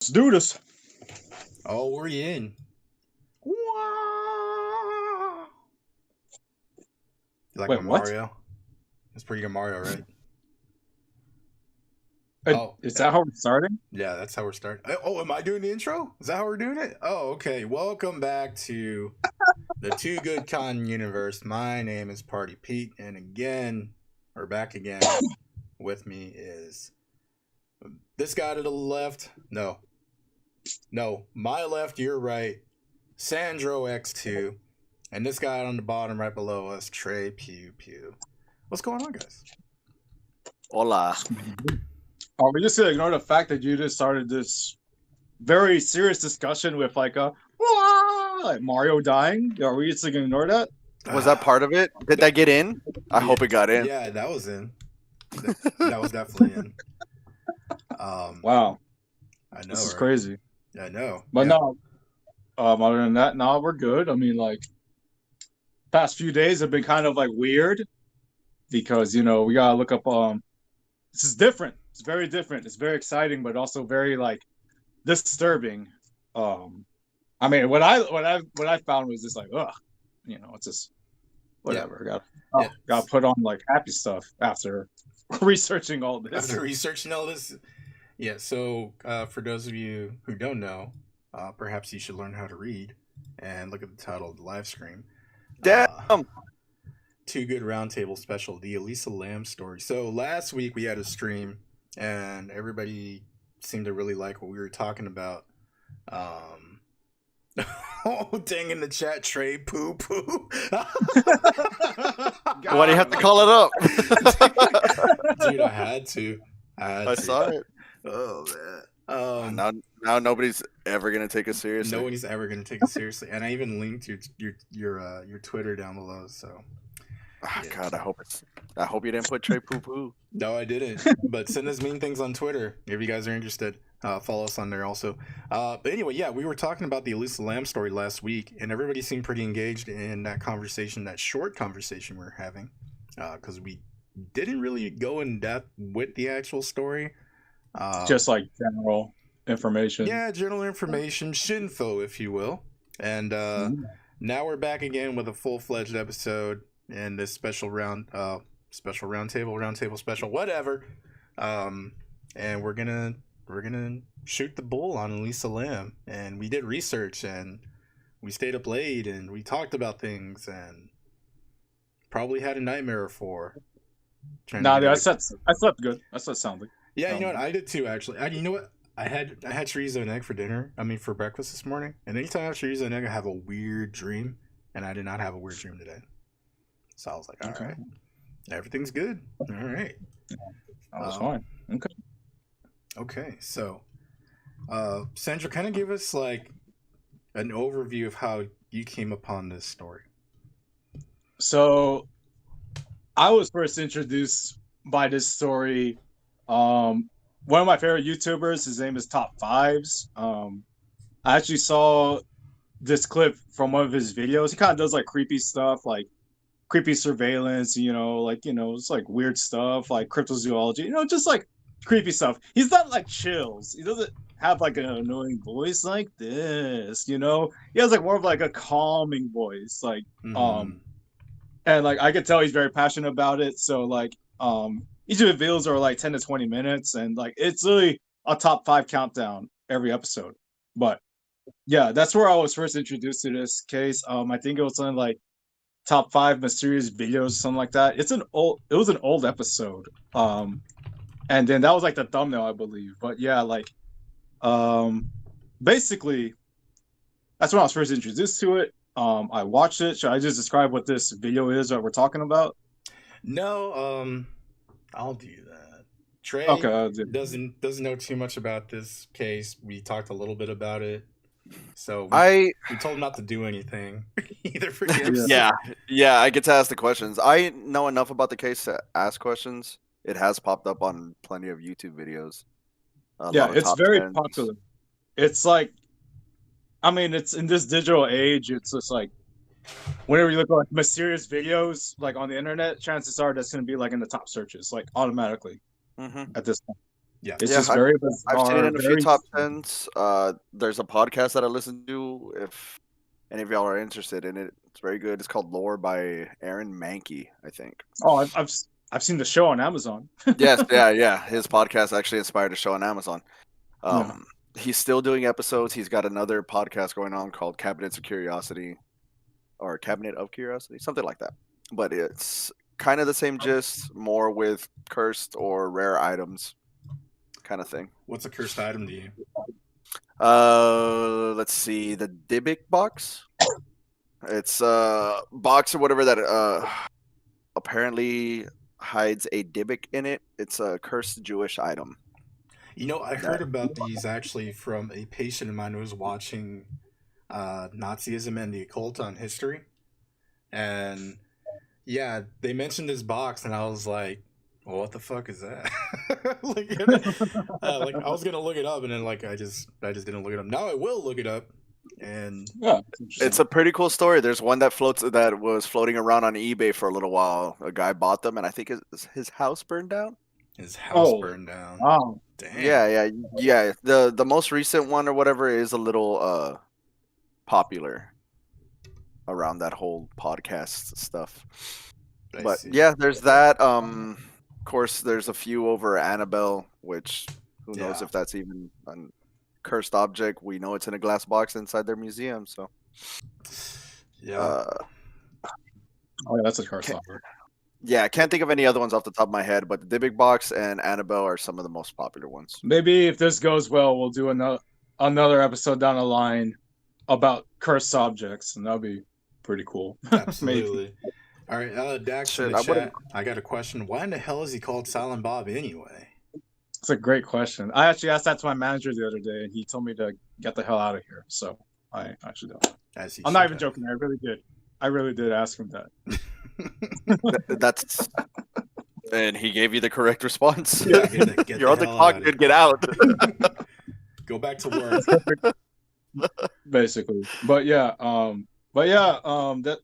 Let's do this. Oh, we're in. You like Wait, my what? Mario? That's pretty good Mario, right? Is that how we're starting? Yeah, that's how we're starting. Oh, am I doing the intro? Is that how we're doing it? Oh, okay. Welcome back to the Too Good Con universe. My name is Party Pete, and again, we're back again. With me is this guy to the left. No, my left, your right. Sandro X2, and this guy on the bottom right below us, TreyPewPew. What's going on, guys? Hola. Are we just gonna ignore the fact that you just started this very serious discussion with like Mario dying? Are we just gonna ignore that? Was that part of it? Did that get in? I hope it got in. Yeah, that was in. That was definitely in. Wow, I know. this is right? crazy. I know. But yeah. no, other than that, no, we're good. I mean, like, past few days have been kind of like weird because we gotta look up. This is different. It's very different. It's very exciting, but also very like disturbing. I mean, what I found was just like, ugh, it's just whatever. Got put on like happy stuff after researching all this. After researching all this, yeah. So for those of you who don't know, perhaps you should learn how to read and look at the title of the live stream. Damn. Too Good Roundtable special, the Elisa Lamb story. So last week we had a stream, and everybody seemed to really like what we were talking about. Oh, dang, in the chat, TreyPewPew. Why do you have to call it up? Dude, I had to. I saw it. Oh man. Now nobody's ever gonna take us seriously. Nobody's ever gonna take it seriously, and I even linked your Twitter down below. So, God, I hope you didn't put TreyPewPew. No, I didn't. But send us mean things on Twitter if you guys are interested. Follow us on there also. But anyway, yeah, we were talking about the Elisa Lamb story last week, and everybody seemed pretty engaged in that conversation, that short conversation we were having, because we didn't really go in depth with the actual story. Just like general information. Yeah, general information, shinfo, if you will. And now we're back again with a full-fledged episode in this special roundtable special, whatever. And we're gonna shoot the bull on Elisa Lamb, and we did research, and we stayed up late, and we talked about things, and probably had a nightmare for. I slept good. I slept soundly. Yeah, you know what? I did too, actually. You know what? I had chorizo and egg for dinner. For breakfast this morning. And anytime I have chorizo and egg, I have a weird dream, and I did not have a weird dream today. So I was like, all right, everything's good. All right. That was fine. Okay. Okay, so, Sandra, kind of give us like an overview of how you came upon this story. So, I was first introduced by this story. One of my favorite YouTubers, his name is Top Fives. I actually saw this clip from one of his videos. He kind of does like creepy stuff, like creepy surveillance, it's like weird stuff, like cryptozoology, just like creepy stuff. He's not like chills. He doesn't have like an annoying voice like this, He has like more of like a calming voice, like and like I could tell he's very passionate about it. So like each of the videos are like 10 to 20 minutes, and like it's really a top 5 countdown every episode. But yeah, that's where I was first introduced to this case. I think it was something like top 5 mysterious videos, something like that. It was an old episode. And then that was like the thumbnail, I believe. But yeah, like basically that's when I was first introduced to it. I watched it. Should I just describe what this video is that we're talking about? No, I'll do that. Trey doesn't know too much about this case. We talked a little bit about it. So we told him not to do anything either for games. Yeah, I get to ask the questions. I know enough about the case to ask questions. It has popped up on plenty of YouTube videos. It's very popular. It's like, it's in this digital age, it's just like whenever you look at like mysterious videos like on the internet, chances are that's going to be like in the top searches, like automatically at this point. Yeah. It's Yeah, just very I've seen it bizarre. in a few Very. top tens. There's a podcast that I listen to. If any of y'all are interested in it, it's very good. It's called Lore by Aaron Mankey, I think. Oh, I've seen the show on Amazon. Yes, yeah. His podcast actually inspired a show on Amazon. Yeah. He's still doing episodes. He's got another podcast going on called Cabinets of Curiosity or Cabinet of Curiosity, something like that. But it's kind of the same gist, more with cursed or rare items kind of thing. What's a cursed item to you? Let's see, the Dybbuk box. It's a box or whatever that apparently hides a Dybbuk in it. It's a cursed Jewish item. You know, I heard about these actually from a patient of mine who was watching Nazism and the occult on History. And yeah, they mentioned this box, and I was like, well, what the fuck is that? like I was gonna look it up, and then I just didn't look it up. Now I will look it up, and Yeah. It's a pretty cool story. There's one that was floating around on eBay for a little while. A guy bought them, and I think his house burned down. his house burned down. Wow. Damn. Yeah. The most recent one or whatever is a little popular around that whole podcast stuff. I But see. yeah, there's that. Of course, there's a few over Annabelle, which who knows Yeah. if that's even a cursed object. We know it's in a glass box inside their museum. So Yeah. Oh, yeah, that's a curse offer. yeah, I can't think of any other ones off the top of my head, but the Dybbuk box and Annabelle are some of the most popular ones. Maybe if this goes well, we'll do another episode down the line about cursed objects, and that'll be pretty cool. Absolutely. All right, Dax in Shit, the I would've- chat. I got a question. Why in the hell is he called Silent Bob anyway? It's a great question. I actually asked that to my manager the other day, and he told me to get the hell out of here. So I actually don't. As he I'm not should even have. joking. I really did. I really did ask him that. That's and he gave you the correct response. Yeah, get You're on the hell clock, out of dude. Get out. Go back to work. Basically. But yeah, that.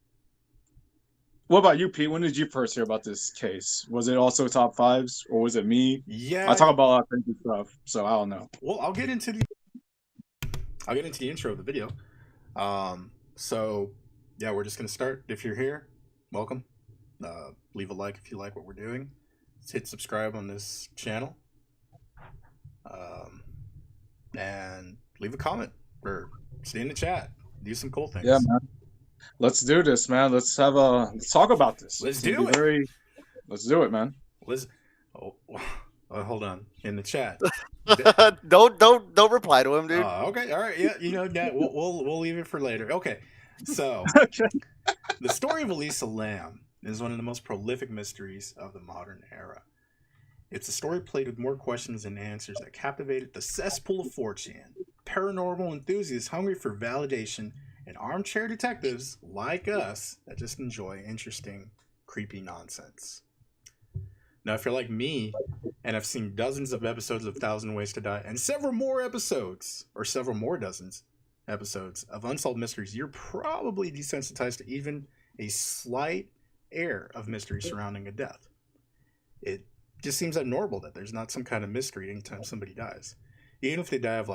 What about you, Pete? When did you first hear about this case? Was it also top fives, or was it me? Yeah. I talk about a lot of crazy stuff, so I don't know. Well, I'll get into the intro of the video. So yeah, we're just gonna start. If you're here, welcome. Leave a like if you like what we're doing. Let's hit subscribe on this channel. And leave a comment or stay in the chat. Do some cool things. Yeah, man. Let's do this, man. Let's talk about this. Let's It's gonna do be it. Let's do it, man. Hold on. In the chat. don't reply to him, dude. Okay, all right, yeah, that we'll leave it for later. Okay, so the story of Elisa Lam is one of the most prolific mysteries of the modern era. It's a story played with more questions than answers that captivated the cesspool of 4chan, paranormal enthusiasts hungry for validation, and armchair detectives like us that just enjoy interesting, creepy nonsense. Now, if you're like me and have seen dozens of episodes of 1,000 Ways to Die and several more dozens episodes of Unsolved Mysteries, you're probably desensitized to even a slight air of mystery surrounding a death. It just seems abnormal that there's not some kind of mystery anytime somebody dies, even if they die of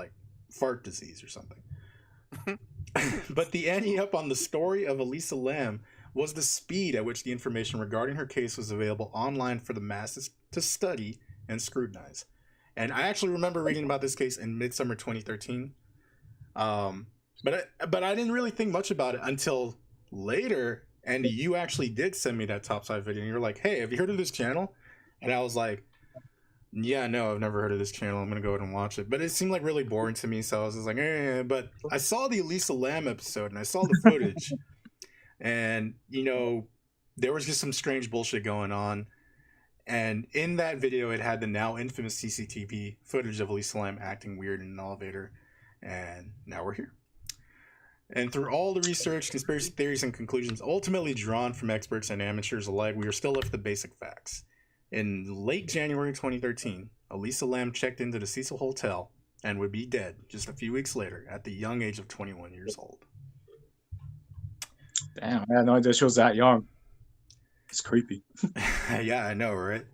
fart disease or something. But the ante up on the story of Elisa Lam was the speed at which the information regarding her case was available online for the masses to study and scrutinize. And I actually remember reading about this case in midsummer 2013. But I didn't really think much about it until later. And you actually did send me that top 5 video, and you were like, "Hey, have you heard of this channel?" And I was like, "Yeah, no, I've never heard of this channel. I'm gonna go ahead and watch it." But it seemed really boring to me, so I was just like, "Eh." But I saw the Elisa Lam episode, and I saw the footage, and there was just some strange bullshit going on. And in that video, it had the now infamous CCTV footage of Elisa Lam acting weird in an elevator, and now we're here. And through all the research, conspiracy theories, and conclusions ultimately drawn from experts and amateurs alike, we are still left with the basic facts. In late January 2013, Elisa Lam checked into the Cecil Hotel and would be dead just a few weeks later at the young age of 21 years old. Damn, I had no idea she was that young. It's creepy. Yeah, I know, right?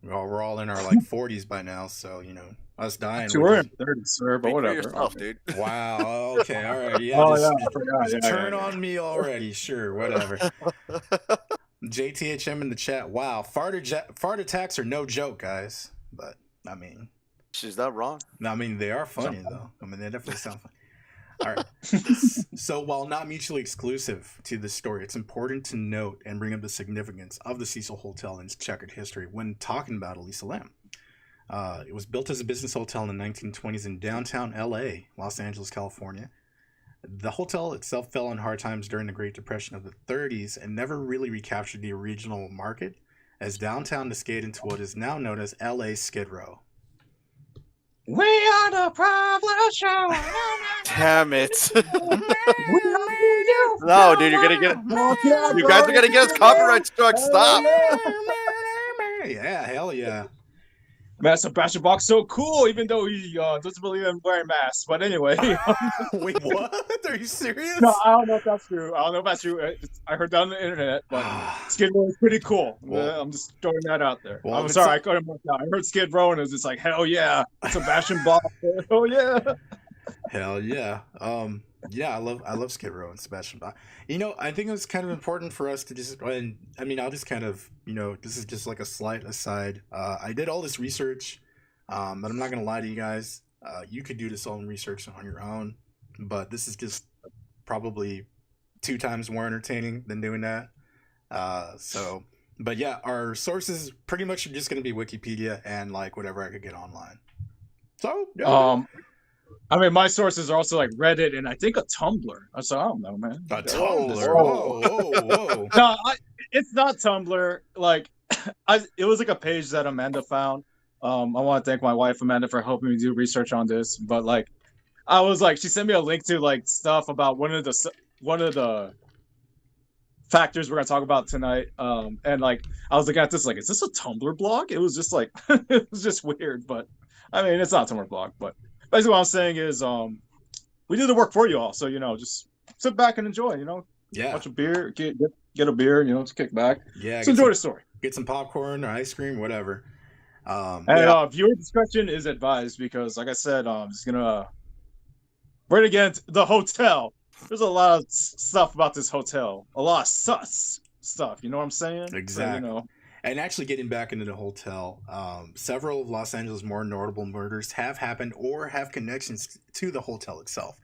We're all in our like 40s by now, so us dying. You were in 30s, sir, but Speak for whatever. yourself, dude. Wow. Okay. All right. Yeah. Oh, just yeah, I forgot. just Yeah, turn yeah. on me already. Sure. Whatever. JTHM in the chat. Wow. Fart attacks are no joke, guys. But I mean, she's not wrong. I mean, they are funny though. I mean, they definitely sound funny. All right. So while not mutually exclusive to this story, it's important to note and bring up the significance of the Cecil Hotel and its checkered history when talking about Elisa Lam. It was built as a business hotel in the 1920s in downtown LA, Los Angeles, California. The hotel itself fell on hard times during the Great Depression of the 30s and never really recaptured the original market, as downtown escaped into what is now known as LA Skid Row. We are the problem show. Damn it. No, dude, you're gonna get it. You guys are gonna get us copyright struck. Stop. Yeah, hell yeah. Man, Sebastian Bach's so cool, even though he doesn't believe in wearing masks. But anyway. Wait, what? Are you serious? No, I don't know if that's true. I heard that on the internet, but Skid Row is pretty cool. Well, I'm just throwing that out there. Well, I'm sorry, I couldn't work out. I heard Skid Row and it was just like, hell yeah, Sebastian Bach. Hell yeah. Hell yeah. Yeah, I love Skid Row and Sebastian Bach. I think it was kind of important for us to just, and I mean, I'll just kind of, this is just like a slight aside. I did all this research, but I'm not gonna lie to you guys. You could do this own research on your own, but this is just probably 2 times more entertaining than doing that. But yeah, our sources pretty much are just gonna be Wikipedia and like whatever I could get online. So yeah. I mean, my sources are also like Reddit and I think a Tumblr. So I don't know, man. A Tumblr? Whoa. No, it's not Tumblr. Like, it was like a page that Amanda found. I want to thank my wife Amanda for helping me do research on this. But like, I was like, she sent me a link to like stuff about one of the factors we're gonna talk about tonight. And like, I was looking at this like, is this a Tumblr blog? It was just like, it was just weird. But I mean, it's not a Tumblr blog, but. Basically, what I'm saying is, we do the work for you all. So, just sit back and enjoy, Yeah. Watch a beer, get a beer, just kick back. Yeah. Just enjoy the story. Get some popcorn or ice cream, whatever. Viewer discretion is advised because, like I said, just gonna right again the hotel. There's a lot of stuff about this hotel. A lot of sus stuff. You know what I'm saying? Exactly. So, And actually getting back into the hotel, several of Los Angeles' more notable murders have happened or have connections to the hotel itself.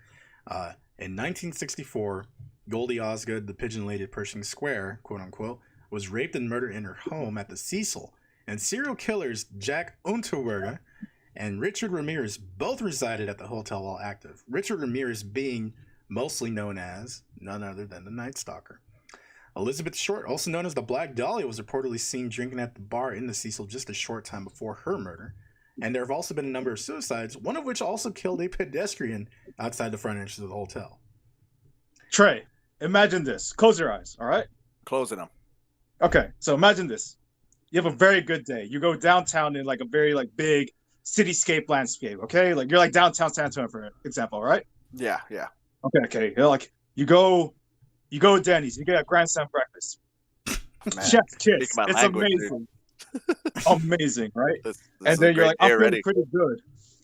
In 1964, Goldie Osgood, the pigeon lady at Pershing Square, quote unquote, was raped and murdered in her home at the Cecil. And serial killers Jack Unterweger and Richard Ramirez both resided at the hotel while active. Richard Ramirez being mostly known as none other than the Night Stalker. Elizabeth Short, also known as the Black Dahlia, was reportedly seen drinking at the bar in the Cecil just a short time before her murder. And there have also been a number of suicides, one of which also killed a pedestrian outside the front entrance of the hotel. Trey, imagine this. Close your eyes, all right? Closing them. Okay, so imagine this. You have a very good day. You go downtown in like a very like big cityscape landscape, okay? Like you're like downtown San Antonio, for example, right? Yeah. Okay. Like you go to Denny's, you get a Grand Slam breakfast. Chef's kiss. It's amazing. Amazing, right? And then you're like, I'm feeling pretty good.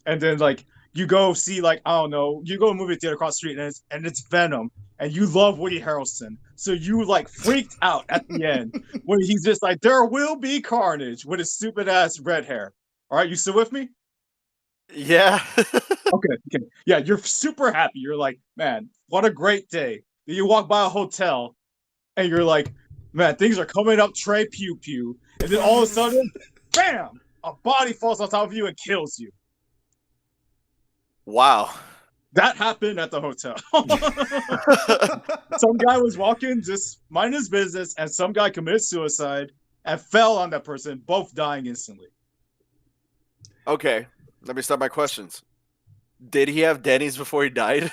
And then like you go see like, I don't know, you go to a movie theater across the street and it's Venom and you love Woody Harrelson. So you like freaked out at the end when he's just like, there will be carnage with his stupid ass red hair. All right, you still with me? Yeah. Okay. Yeah, you're super happy. You're like, man, what a great day. Then you walk by a hotel and you're like, man, things are coming up TreyPewPew. And then all of a sudden, bam, a body falls on top of you and kills you. Wow. That happened at the hotel. Some guy was walking, just minding his business, and some guy committed suicide and fell on that person, both dying instantly. Okay, let me start my questions. Did he have Denny's before he died?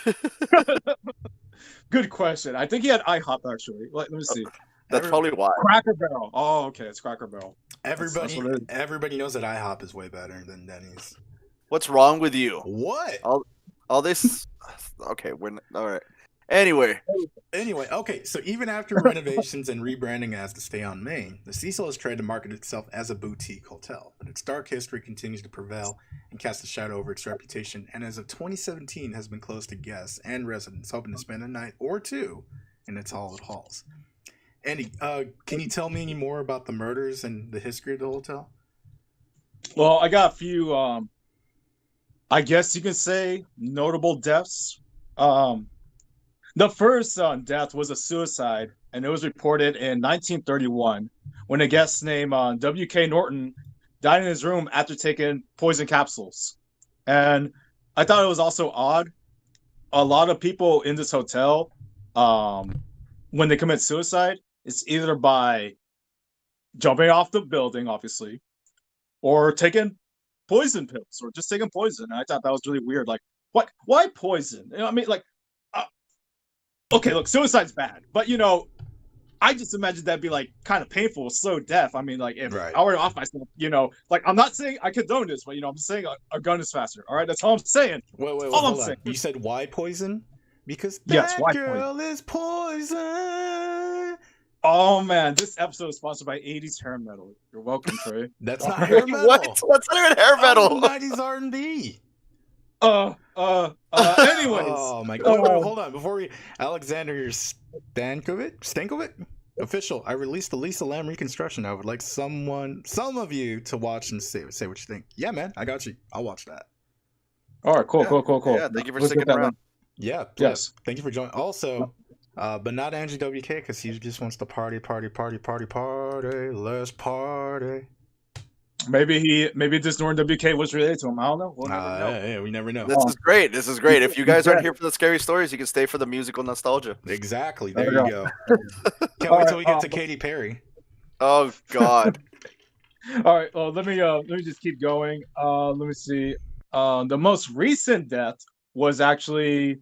Good question. I think he had IHOP, actually. Let me see. That's probably why. Cracker Barrel. Oh, okay. It's Cracker Barrel. Everybody knows that IHOP is way better than Denny's. What's wrong with you? What? All this. Okay, all right. Anyway, Anyway, okay, so even after renovations and rebranding as to stay on Main, the Cecil has tried to market itself as a boutique hotel, but its dark history continues to prevail and cast a shadow over its reputation, and as of 2017 has been closed to guests and residents hoping to spend a night or two in its hallowed halls. Andy, can you tell me any more about the murders and the history of the hotel? Well, I got a few, I guess you can say, notable deaths. The first death was a suicide, and it was reported in 1931 when a guest named W.K. Norton died in his room after taking poison capsules. And I thought it was also odd. A lot of people in this hotel, when they commit suicide, it's either by jumping off the building, obviously, or taking poison pills, or just taking poison. And I thought that was really weird. Like, what? Why poison? You know, I mean, like, okay, look, suicide's bad, but I just imagine that'd be like kind of painful, slow death. I mean, like if I were to off myself, like I'm not saying I condone this, but I'm saying a gun is faster. All right, that's all I'm saying. Wait, hold on. You said why poison? Because that girl is poison. Oh man, this episode is sponsored by 80s hair metal. You're welcome, Trey. That's not hair metal. What? What's not even hair metal? 90s R&B. Anyways. Oh my god. Hold on. Before we Alexander Stankovic? Official. I released the Elisa Lamb reconstruction. I would like some of you to watch and say what you think. Yeah, man, I got you. I'll watch that. All right, cool. Yeah, thank you for sticking around. Yeah, yes. Thank you for joining. Also, but not Andrew WK because he just wants to party. Let's party. Maybe this Norton WK was related to him. I don't know. We'll never know. Yeah, we never know. This is great. If you guys aren't here for the scary stories, you can stay for the musical nostalgia. Exactly. There you go. Can't wait till we get to Katy Perry. Oh God. All right. Well, let me just keep going. Let me see. The most recent death was actually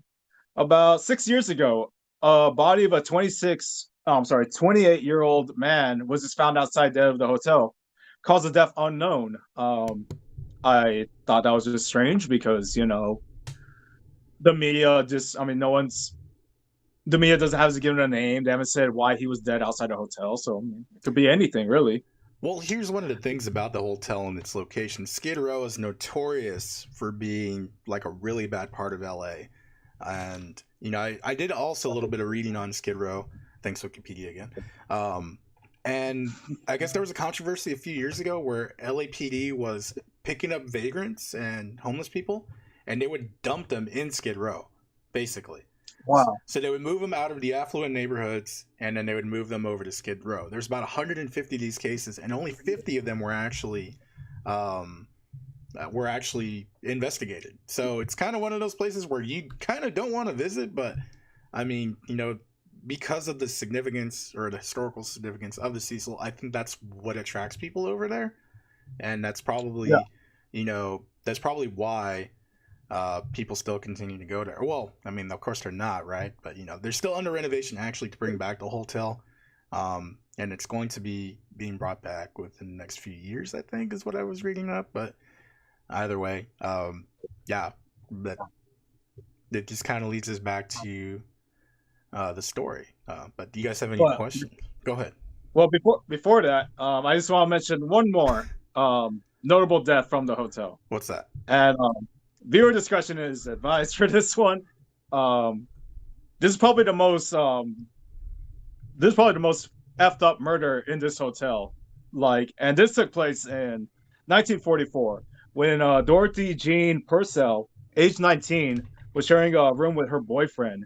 about 6 years ago. A body of a 28-year-old man was just found outside dead of the hotel. Cause of death unknown. I thought that was just strange because the media the media doesn't have to give him a name. They haven't said why he was dead outside a hotel, so it could be anything really. Well, here's one of the things about the hotel and its location. Skid Row is notorious for being like a really bad part of LA. And I did also a little bit of reading on Skid Row. Thanks Wikipedia again. And I guess there was a controversy a few years ago where LAPD was picking up vagrants and homeless people, and they would dump them in Skid Row, basically. Wow. So they would move them out of the affluent neighborhoods, and then they would move them over to Skid Row. There's about 150 of these cases, and only 50 of them were actually investigated. So it's kind of one of those places where you kind of don't want to visit, but I mean, because of the significance or the historical significance of the Cecil, I think that's what attracts people over there, and that's probably, that's probably why people still continue to go there. Well, I mean, of course they're not, right? But they're still under renovation actually to bring back the hotel, and it's going to be being brought back within the next few years, I think, is what I was reading up. But either way, yeah, but it just kind of leads us back to the story. But do you guys have any questions? Go ahead. Well, before that, I just want to mention one more notable death from the hotel. What's that? And viewer discretion is advised for this one. This is probably the most effed up murder in this hotel. And this took place in 1944 when Dorothy Jean Purcell, age 19, was sharing a room with her boyfriend.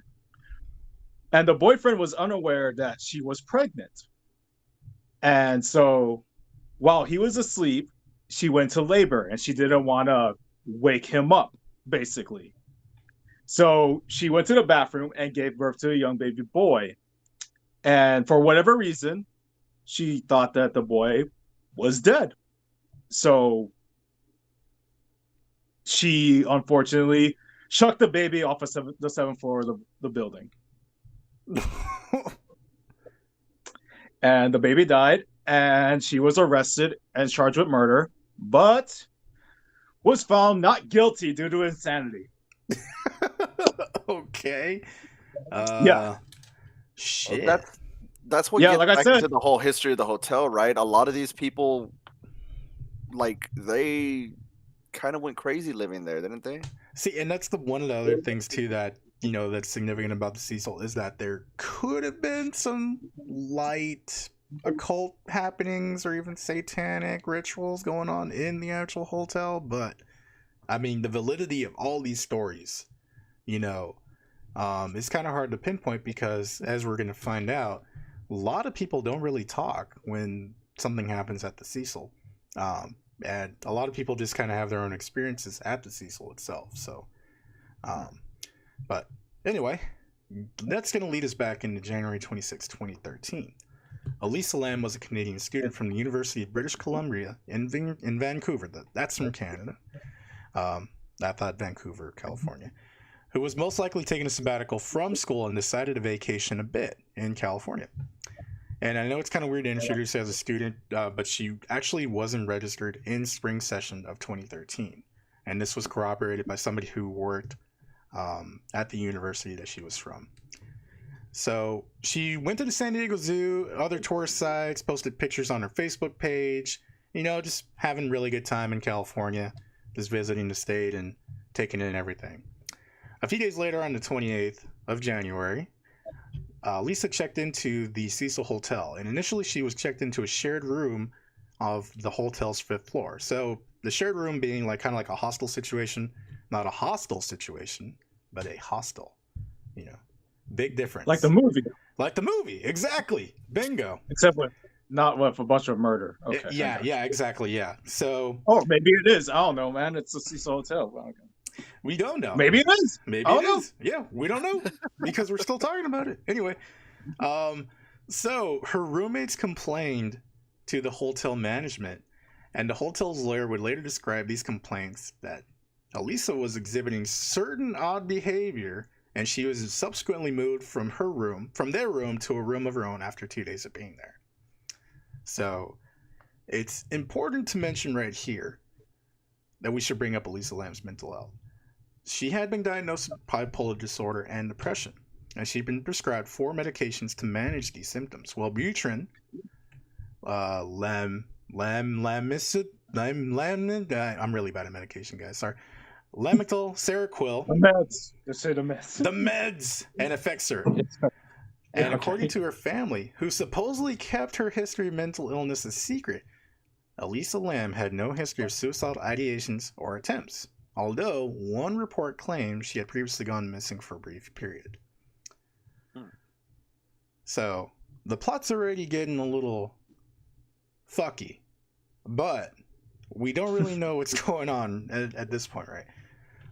And the boyfriend was unaware that she was pregnant. And so while he was asleep, she went to labor and she didn't want to wake him up, basically. So she went to the bathroom and gave birth to a young baby boy. And for whatever reason, she thought that the boy was dead. So she unfortunately chucked the baby off of the seventh floor of the building. And the baby died, and she was arrested and charged with murder, but was found not guilty due to insanity. Okay. Yeah. Shit. That's what Yeah, gets like I back said, into the whole history of the hotel, right? A lot of these people, like, they kind of went crazy living there, didn't they? See, and that's one of the other things too that that's significant about the Cecil is that there could have been some light occult happenings or even satanic rituals going on in the actual hotel, but I mean the validity of all these stories, it's kind of hard to pinpoint because as we're going to find out, a lot of people don't really talk when something happens at the Cecil. And a lot of people just kind of have their own experiences at the Cecil itself. So, but anyway, that's going to lead us back into January 26, 2013. Elisa Lam was a Canadian student from the University of British Columbia in Vancouver. That's from Canada. I thought Vancouver, California. Who was most likely taking a sabbatical from school and decided to vacation a bit in California. And I know it's kind of weird to introduce her as a student, but she actually wasn't registered in spring session of 2013. And this was corroborated by somebody who worked at the university that she was from. So she went to the San Diego Zoo, other tourist sites, posted pictures on her Facebook page, just having a really good time in California, just visiting the state and taking in everything. A few days later, on the 28th of January, Lisa checked into the Cecil Hotel, and initially she was checked into a shared room of the hotel's 5th floor. So the shared room being kind of like a hostel situation, not a hostile situation, but a hostel. Big difference. like the movie, exactly. Bingo. except with not with a bunch of murder. Okay. Yeah, exactly. Yeah. So. Oh, maybe it is. I don't know, man. It's a Cecil Hotel. Okay. We don't know. Maybe it is. Maybe it is. Yeah, we don't know because we're still talking about it. Anyway, so her roommates complained to the hotel management, and the hotel's lawyer would later describe these complaints that Elisa was exhibiting certain odd behavior, and she was subsequently moved from their room to a room of her own after 2 days of being there. So it's important to mention right here that we should bring up Elisa Lam's mental health. She had been diagnosed with bipolar disorder and depression, and she'd been prescribed 4 medications to manage these symptoms. Wellbutrin, I'm really bad at medication, guys. Sorry. Lamictal, Seroquel, The meds. Just say the meds. the meds, and Effexor. And according to her family, who supposedly kept her history of mental illness a secret, Elisa Lam had no history of suicidal ideations or attempts, although one report claimed she had previously gone missing for a brief period. So, the plot's already getting a little fucky, but we don't really know what's going on at this point, right?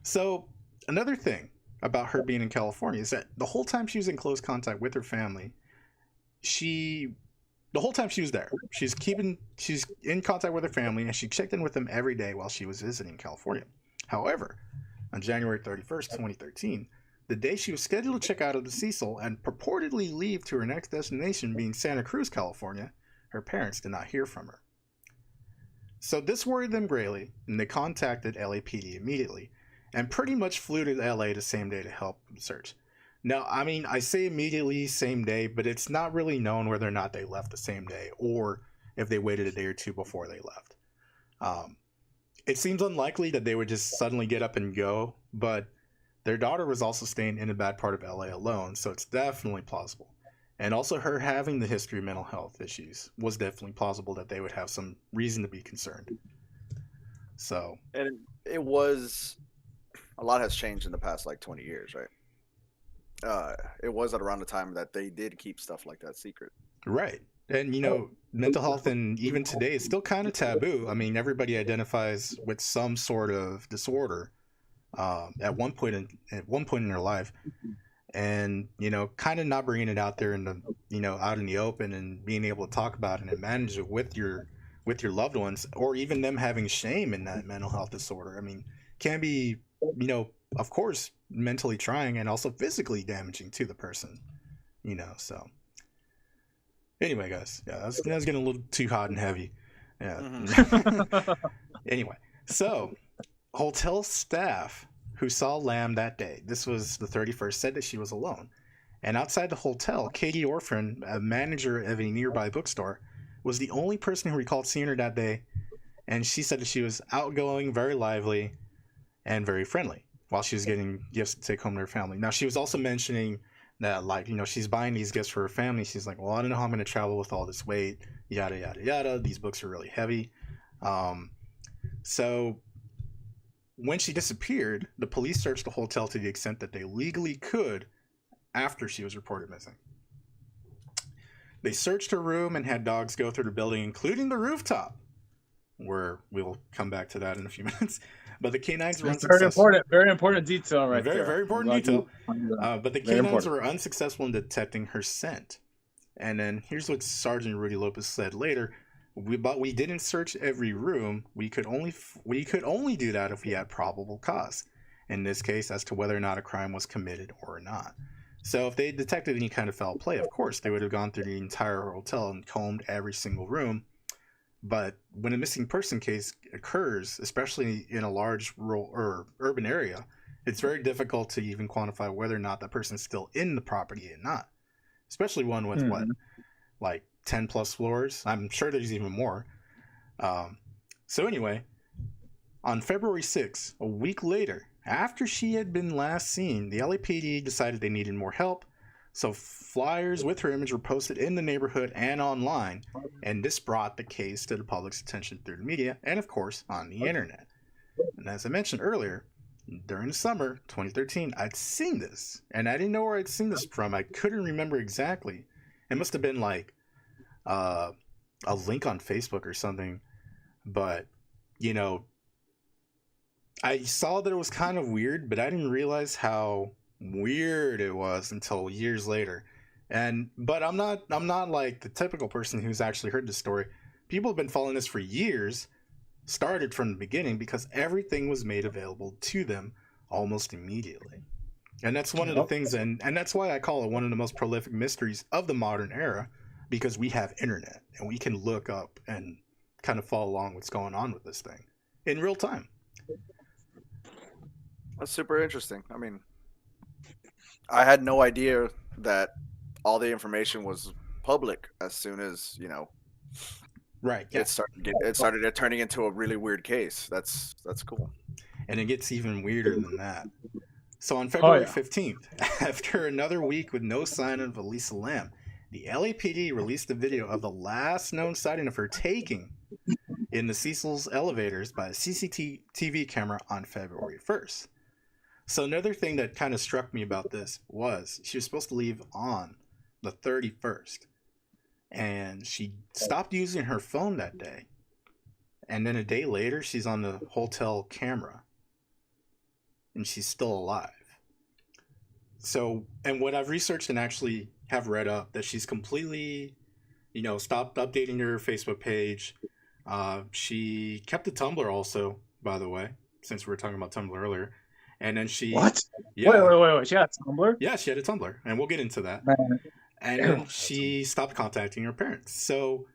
So, another thing about her being in California is that the whole time she was in close contact with her family, the whole time she was there, she's in contact with her family, and she checked in with them every day while she was visiting California. However, on January 31st, 2013, the day she was scheduled to check out of the Cecil and purportedly leave to her next destination being Santa Cruz, California, her parents did not hear from her. So this worried them greatly, and they contacted LAPD immediately, and pretty much flew to LA the same day to help the search. Now, I mean, I say immediately, same day, but it's not really known whether or not they left the same day, or if they waited a day or two before they left. It seems unlikely that they would just suddenly get up and go, but their daughter was also staying in a bad part of LA alone, so it's definitely plausible. And also her having the history of mental health issues was definitely plausible that they would have some reason to be concerned. So. And it was, a lot has changed in the past 20 years, right? It was at around the time that they did keep stuff like that secret. Right. And, mental health, and even today, is still kind of taboo. I mean, everybody identifies with some sort of disorder at one point in their life. And, kind of not bringing it out there in the, out in the open and being able to talk about it and manage it with your loved ones, or even them having shame in that mental health disorder. I mean, can be, of course, mentally trying and also physically damaging to the person, so. Anyway, guys, yeah, that's getting a little too hot and heavy. Yeah. Mm-hmm. Anyway, so hotel staff who saw Lam that day, this was the 31st, said that she was alone. And outside the hotel, Katie Orphan, a manager of a nearby bookstore, was the only person who recalled seeing her that day, and she said that she was outgoing, very lively, and very friendly while she was getting gifts to take home to her family. Now, she was also mentioning that, like, she's buying these gifts for her family. She's like, well, I don't know how I'm going to travel with all this weight, yada, yada, yada. These books are really heavy. So when she disappeared, the police searched the hotel to the extent that they legally could after she was reported missing. They searched her room and had dogs go through the building, including the rooftop, where we'll come back to that in a few minutes. But the canines were unsuccessful. Very important detail right there. Very important detail. But the canines were unsuccessful in detecting her scent. And then here's what Sergeant Rudy Lopez said later. We didn't search every room. We could only do that if we had probable cause. In this case, as to whether or not a crime was committed or not. So if they detected any kind of foul play, of course, they would have gone through the entire hotel and combed every single room. But when a missing person case occurs, especially in a large rural or urban area, it's very difficult to even quantify whether or not that person's still in the property or not. Especially one with like 10 plus floors. I'm sure there's even more. So anyway, on February 6th, a week later, after she had been last seen, the LAPD decided they needed more help. So flyers with her image were posted in the neighborhood and online, and this brought the case to the public's attention through the media and, of course, on the internet. And as I mentioned earlier, during the summer 2013, I'd seen this, and I didn't know where I'd seen this from. I couldn't remember exactly. It must have been like a link on Facebook or something, but I saw that it was kind of weird, but I didn't realize how weird it was until years later. But I'm not like the typical person who's actually heard this story. People have been following this for years, started from the beginning, because everything was made available to them almost immediately. And that's one of the things, and that's why I call it one of the most prolific mysteries of the modern era, because we have internet and we can look up and kind of follow along what's going on with this thing in real time. That's super interesting. I mean, I had no idea that all the information was public as soon as right. Yeah. It started turning into a really weird case. That's cool. And it gets even weirder than that. So on February 15th, after another week with no sign of Elisa Lam, the LAPD released a video of the last known sighting of her taking in the Cecil's elevators by a CCTV camera on February 1st. So another thing that kind of struck me about this was she was supposed to leave on the 31st, and she stopped using her phone that day. And then a day later, she's on the hotel camera, and she's still alive. So, and what I've researched and actually have read up, that she's completely, stopped updating her Facebook page. She kept a Tumblr also, by the way, since we were talking about Tumblr earlier. And then she... What? Yeah. Wait. She had a Tumblr? Yeah, she had a Tumblr, and we'll get into that. Man. And then she stopped contacting her parents. So,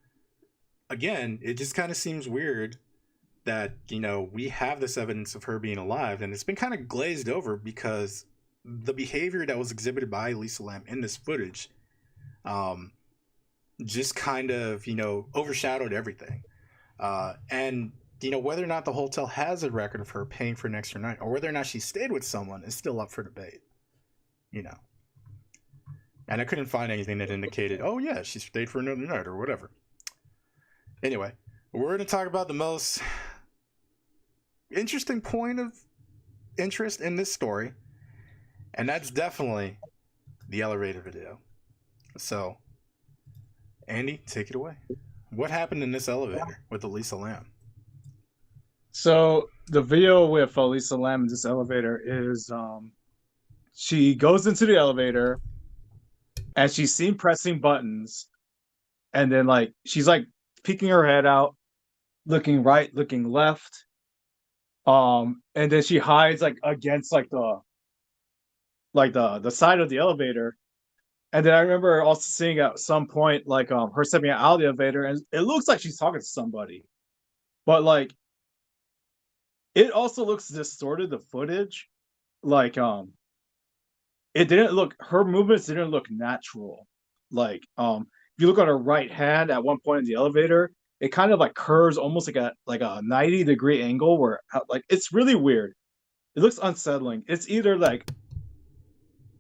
again, it just kind of seems weird that, we have this evidence of her being alive, and it's been kind of glazed over because the behavior that was exhibited by Elisa Lam in this footage just kind of, overshadowed everything. And whether or not the hotel has a record of her paying for an extra night, or whether or not she stayed with someone, is still up for debate. And I couldn't find anything that indicated, oh yeah, she stayed for another night or whatever. Anyway, we're going to talk about the most interesting point of interest in this story, and that's definitely the elevator video. So, Andy, take it away. What happened in this elevator with Elisa Lam? So the video with Elisa Lam in this elevator is she goes into the elevator and she's seen pressing buttons, and then she's peeking her head out, looking right, looking left, and then she hides against the side of the elevator. And then I remember also seeing at some point her stepping out of the elevator, and it looks like she's talking to somebody, but it also looks distorted, the footage. it didn't look her movements didn't look natural. Like, if you look at her right hand at one point in the elevator, it kind of like curves almost like a 90-degree angle where like it's really weird. It looks unsettling. It's either like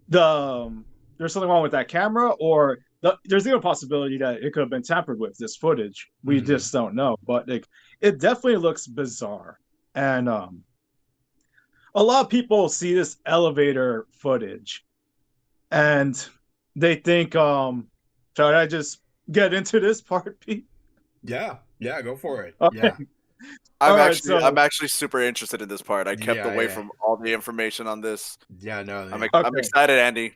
there's something wrong with that camera, or there's even a possibility that it could have been tampered with. This footage, we just don't know. But like, it definitely looks bizarre, and a lot of people see this elevator footage, and they think, should I just get into this part, Pete? Yeah, go for it. Okay. Yeah. I'm actually super interested in this part. I kept away from all the information on this. Yeah, no. Yeah. I'm excited, Andy.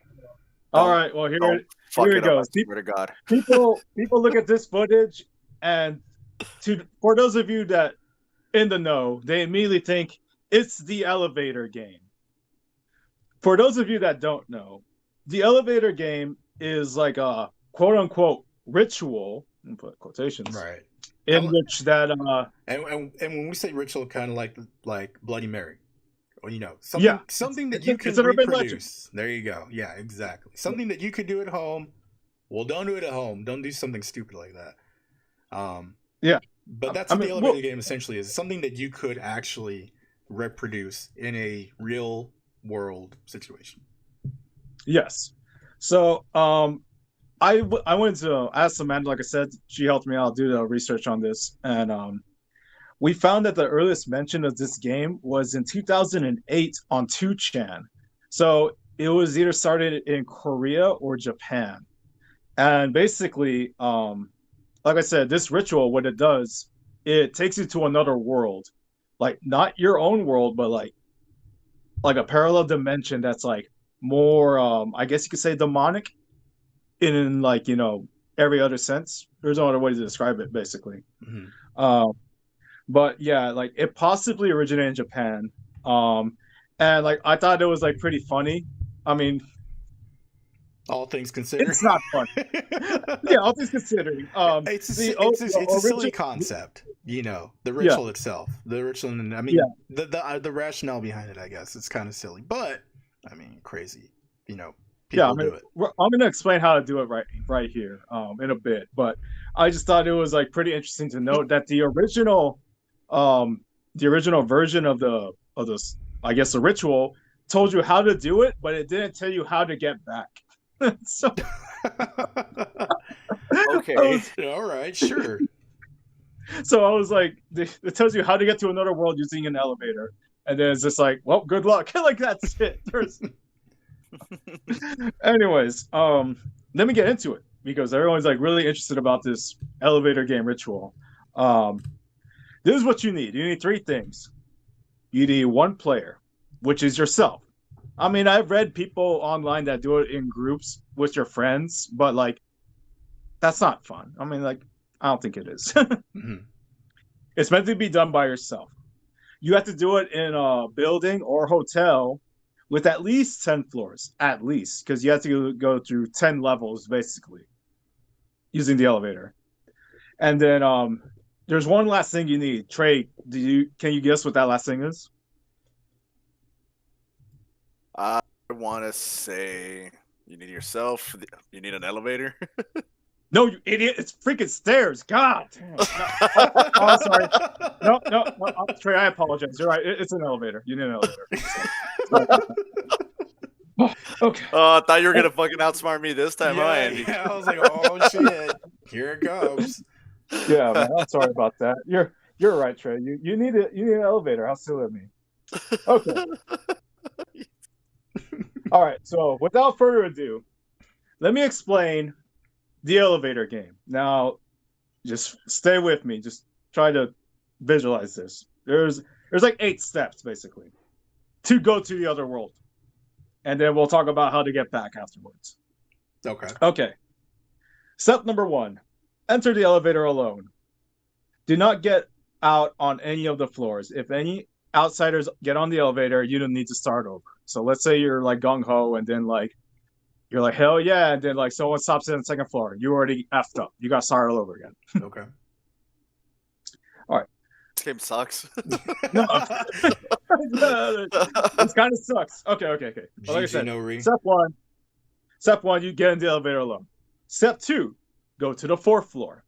All right, well, here it goes. Swear to God. People look at this footage, and for those of you that in the know, they immediately think it's the elevator game. For those of you that don't know, the elevator game is like a quote unquote ritual, and put quotations, right, in which that and when we say ritual, kind of like Bloody Mary, or something that you can reproduce. There you go. Yeah, exactly. Something that you could do at home. Well, don't do it at home. Don't do something stupid like that. Yeah, but that's what the elevator game essentially is. Something that you could actually reproduce in a real world situation. Yes. So I wanted to ask Amanda, like I said, she helped me out do the research on this, and we found that the earliest mention of this game was in 2008 on 2chan. So it was either started in Korea or Japan. And basically, like I said, this ritual, what it does, it takes you to another world. Like, not your own world, but like a parallel dimension that's like more, I guess you could say, demonic in like, every other sense. There's no other way to describe it, basically. But yeah, like, it possibly originated in Japan. And like, I thought it was like pretty funny. I mean, all things considered, it's not fun. Yeah, all things considered. It's a silly concept, the ritual itself, the ritual. I mean, the rationale behind it, I guess, it's kind of silly, but I mean, crazy. People do it. I'm going to explain how to do it right here, in a bit. But I just thought it was like pretty interesting to note that the original version of this, I guess, the ritual told you how to do it, but it didn't tell you how to get back. So okay, all right, sure. So I was like, it tells you how to get to another world using an elevator, and then it's just like, well, good luck. Like, that's it. Anyways, let me get into it, because everyone's like really interested about this elevator game ritual. This is what you need. You need three things. You need one player, which is yourself. I mean, I've read people online that do it in groups with your friends, but like, that's not fun. I mean, like, I don't think it is. It's meant to be done by yourself. You have to do it in a building or hotel with at least 10 floors, because you have to go through 10 levels, basically, using the elevator. And then there's one last thing you need. Trey, can you guess what that last thing is? I want to say you need yourself. You need an elevator. No, you idiot! It's freaking stairs. God damn. No. Oh, sorry. No. Trey, I apologize. You're right. It's an elevator. You need an elevator. Okay. I thought you were gonna fucking outsmart me this time, Andy? Yeah, I was like, oh shit, here it goes. Yeah, man. I'm sorry about that. You're right, Trey. You need an elevator. How silly of me. Okay. All right. So without further ado, let me explain the elevator game. Now, just stay with me. Just try to visualize this. There's like 8 steps, basically, to go to the other world. And then we'll talk about how to get back afterwards. Okay. Step number 1. Enter the elevator alone. Do not get out on any of the floors. If any outsiders get on the elevator, you don't need to start over. So let's say you're like gung-ho, and then like you're like, hell yeah, and then like someone stops in the second floor. You already effed up. You got to start all over again. Okay. All right. This game sucks. No. This kind of sucks. Okay. Well, like I said, no re. Step one, you get in the elevator alone. Step two, go to the 4th floor.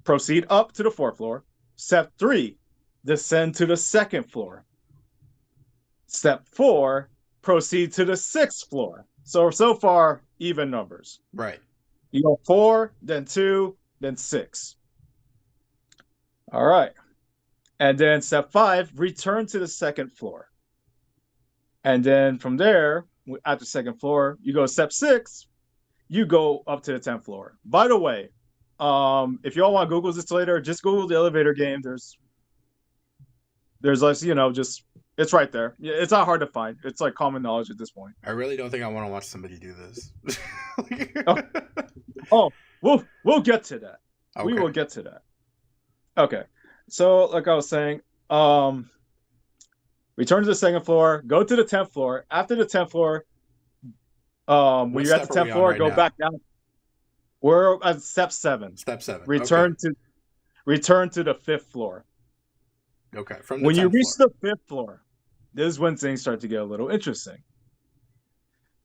Proceed up to the 4th floor. Step 3, descend to the 2nd floor. Step 4, proceed to the 6th floor. So far, even numbers. Right. You go 4, then 2, then 6. All right. And then step 5, return to the 2nd floor. And then from there, at the 2nd floor, you go step 6, you go up to the 10th floor. By the way, if y'all want to Google this later, just Google the elevator game. There's less, just it's right there. Yeah, it's not hard to find. It's like common knowledge at this point. I really don't think I want to watch somebody do this. We'll get to that. Okay. We will get to that. Okay. So, like I was saying, return to the 2nd floor, go to the 10th floor. After the 10th floor, when you're at the 10th floor, go back down. We're at step 7. Step 7. Return to the 5th floor. Okay. From the when you reach floor. the 5th floor, this is when things start to get a little interesting.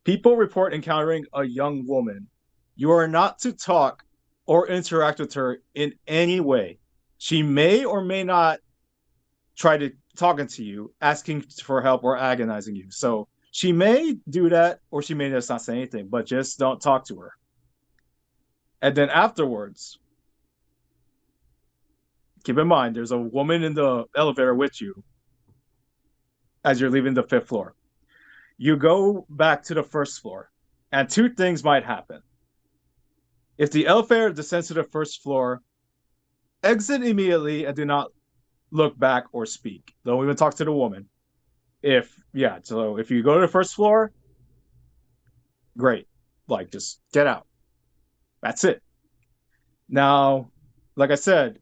People report encountering a young woman. You are not to talk or interact with her in any way. She may or may not try to talking to you, asking for help, or agonizing you. So she may do that, or she may just not say anything, but just don't talk to her. And then afterwards, keep in mind, there's a woman in the elevator with you as you're leaving the 5th floor. You go back to the 1st floor, and 2 things might happen. If the elevator descends to the 1st floor, exit immediately and do not look back or speak. Don't even talk to the woman. So if you go to the 1st floor, great. Like, just get out. That's it. Now, like I said,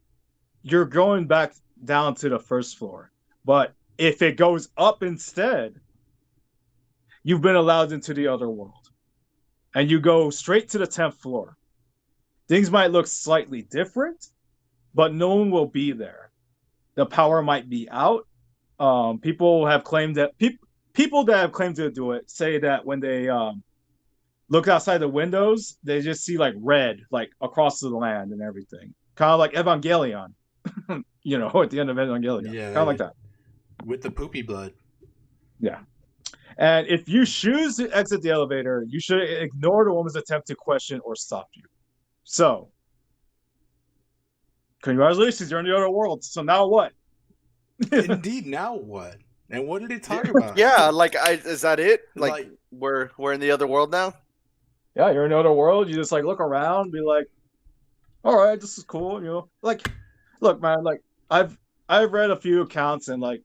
you're going back down to the 1st floor. But if it goes up instead, you've been allowed into the other world. And you go straight to the 10th floor. Things might look slightly different, but no one will be there. The power might be out. People have claimed that people that have claimed to do it say that when they look outside the windows, they just see like red, like across the land and everything. Kind of like Evangelion, at the end of Evangelion. Yeah, kind of like that. With the poopy blood. Yeah. And if you choose to exit the elevator, you should ignore the woman's attempt to question or stop you. So, congratulations, you're in the other world. So now what? Indeed, now what? And what did he talk about? Yeah, is that it? Like we're in the other world now? Yeah, you're in the other world. You just like look around, be like, all right, this is cool, Like, look, man, like I've read a few accounts and like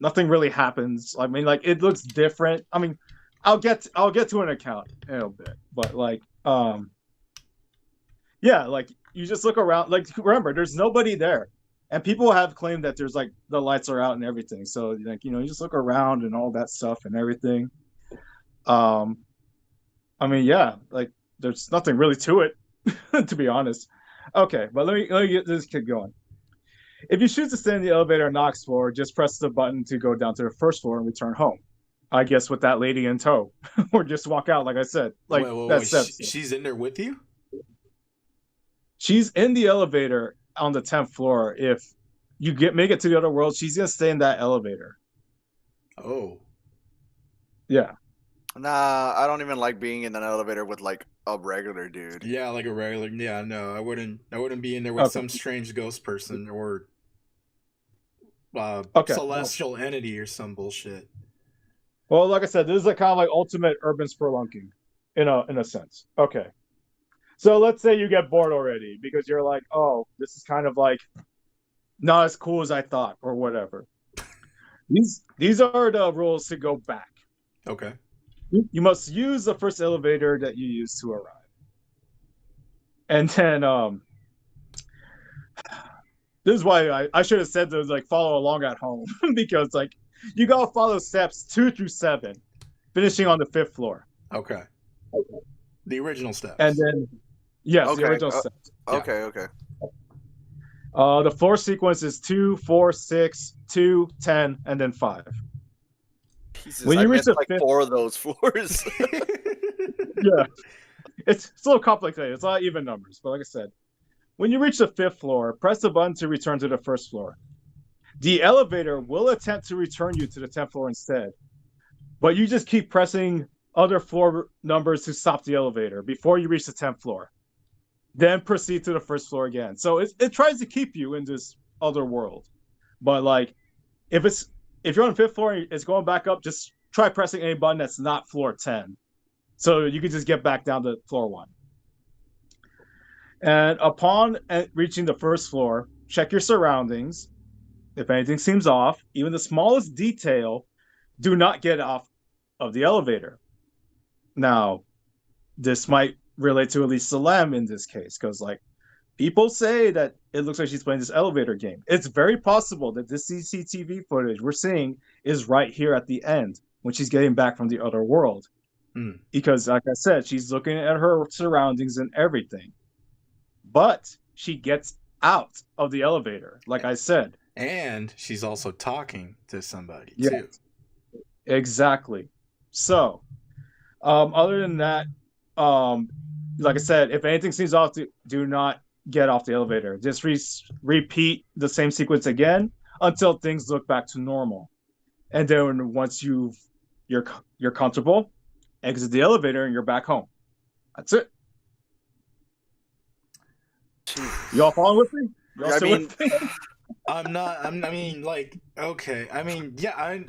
nothing really happens. I mean, like it looks different. I mean, I'll get to an account in a bit, but like yeah, like you just look around, like remember there's nobody there. And people have claimed that there's like the lights are out and everything. So like, you just look around and all that stuff and everything. I mean, yeah, like there's nothing really to it, to be honest. Okay, but let me get this kid going. If you choose to stay in the elevator on Knox floor, just press the button to go down to the 1st floor and return home. I guess with that lady in tow, or just walk out, like I said. Like wait. She's in there with you? She's in the elevator on the 10th floor. If you make it to the other world, she's gonna stay in that elevator. Oh. Yeah. Nah, I don't even like being in an elevator with like a regular dude. Yeah, like a regular. Yeah, no, I wouldn't be in there with some strange ghost person or celestial entity or some bullshit. Well, like I said, this is like kind of like ultimate urban spelunking, in a sense. Okay. So let's say you get bored already because you're like, oh, this is kind of like not as cool as I thought, or whatever. These are the rules to go back. Okay. You must use the first elevator that you used to arrive. And then this is why I should have said to like follow along at home because like you gotta follow steps 2 through 7, finishing on the 5th floor. Okay. The original steps. And then the original steps. Okay. The floor sequence is 2, 4, 6, 2, 10, and then 5. Jesus, When I you reach missed the like fifth, 4 of those floors. yeah, it's a little complicated. It's not even numbers, but like I said, when you reach the 5th floor, press the button to return to the 1st floor. The elevator will attempt to return you to the 10th floor instead, but you just keep pressing other floor numbers to stop the elevator before you reach the 10th floor. Then proceed to the 1st floor again. So it tries to keep you in this other world. But like if you're on the 5th floor and it's going back up, just try pressing any button that's not floor 10. So you can just get back down to floor 1. And upon reaching the 1st floor, check your surroundings. If anything seems off, even the smallest detail, do not get off of the elevator. Now, this might relate to Elisa Lam in this case, because like people say that it looks like she's playing this elevator game. It's very possible that this CCTV footage we're seeing is right here at the end when she's getting back from the other world. Because, like I said, she's looking at her surroundings and everything. But she gets out of the elevator, like I said. And she's also talking to somebody, too. Exactly. So, other than that, like I said, if anything seems off, do not get off the elevator. Just repeat the same sequence again until things look back to normal. And then once you're comfortable, exit the elevator and you're back home. That's it. Y'all following with me? I mean, I'm not. I mean, like, okay. I mean, yeah.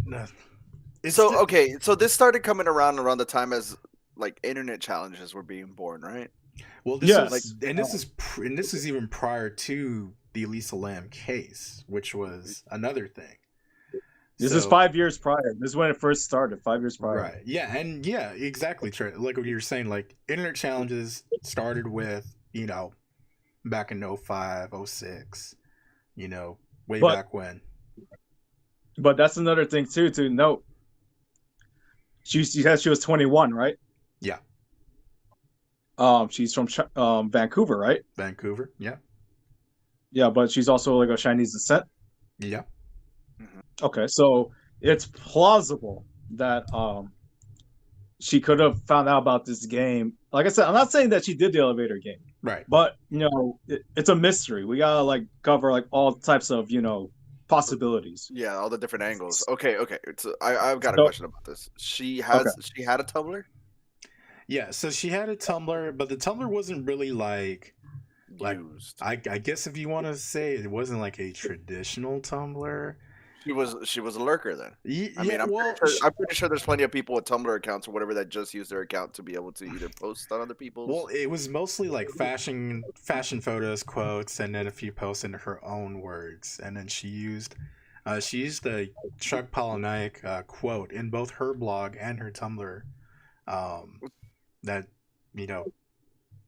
So this started coming around the time as like internet challenges were being born, right? Well, this is even prior to the Elisa Lam case, which was another thing. This is 5 years prior. This is when it first started. 5 years prior. Right. Yeah, and yeah, exactly. Trey. Like what you were saying, like internet challenges started with back in 05, 06, back when. But that's another thing too to note. She said she was 21, right? Yeah. She's from Vancouver, right? Vancouver, yeah. Yeah, but she's also like a Chinese descent. Yeah. Okay, so it's plausible that she could have found out about this game. Like I said, I'm not saying that she did the elevator game, right? But it's a mystery. We gotta like cover like all types of possibilities. Yeah, all the different angles. Okay. I've got a question about this. She had a Tumblr. Yeah, so she had a Tumblr, but the Tumblr wasn't really like used. I guess if you want to say it wasn't like a traditional Tumblr. She was a lurker then. I mean, I'm pretty sure there's plenty of people with Tumblr accounts or whatever that just use their account to be able to either post on other people's. Well, it was mostly like fashion photos, quotes, and then a few posts in her own words. And then she used the Chuck Palahniuk quote in both her blog and her Tumblr. That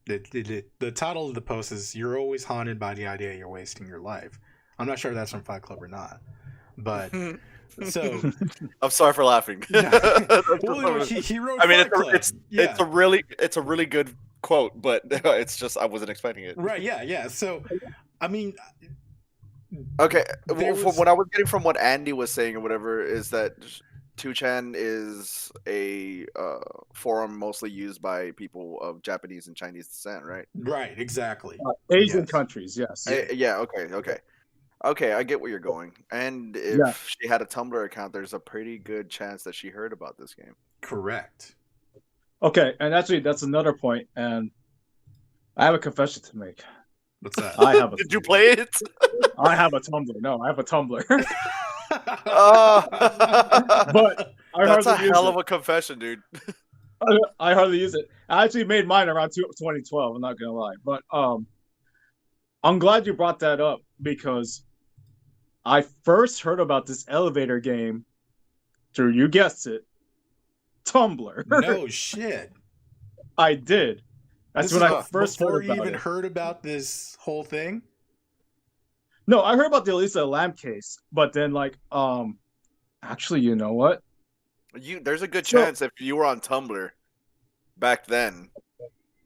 the title of the post is "You're always haunted by the idea you're wasting your life." I'm not sure if that's from Fight Club or not. But so I'm sorry for laughing. Well, he wrote. I mean, it's a really good quote, but it's just I wasn't expecting it. Right? Yeah. So, I mean, okay. From what I was getting from what Andy was saying or whatever is that 2chan is a forum mostly used by people of Japanese and Chinese descent, right? Right. Exactly. Asian countries, yes. Yeah. Okay, I get where you're going. And if she had a Tumblr account, there's a pretty good chance that she heard about this game. Correct. Okay, and actually, that's another point. And I have a confession to make. What's that? Did you play it? I have a Tumblr. No, I have a Tumblr. But that's a hell of a confession, dude. I hardly use it. I actually made mine around 2012. I'm not gonna lie, but I'm glad you brought that up because I first heard about this elevator game through, you guessed it, Tumblr. No shit. I did. That's when I first heard about it. Before you even heard about this whole thing? No, I heard about the Elisa Lam case, but then actually, you know what? There's a good chance if you were on Tumblr back then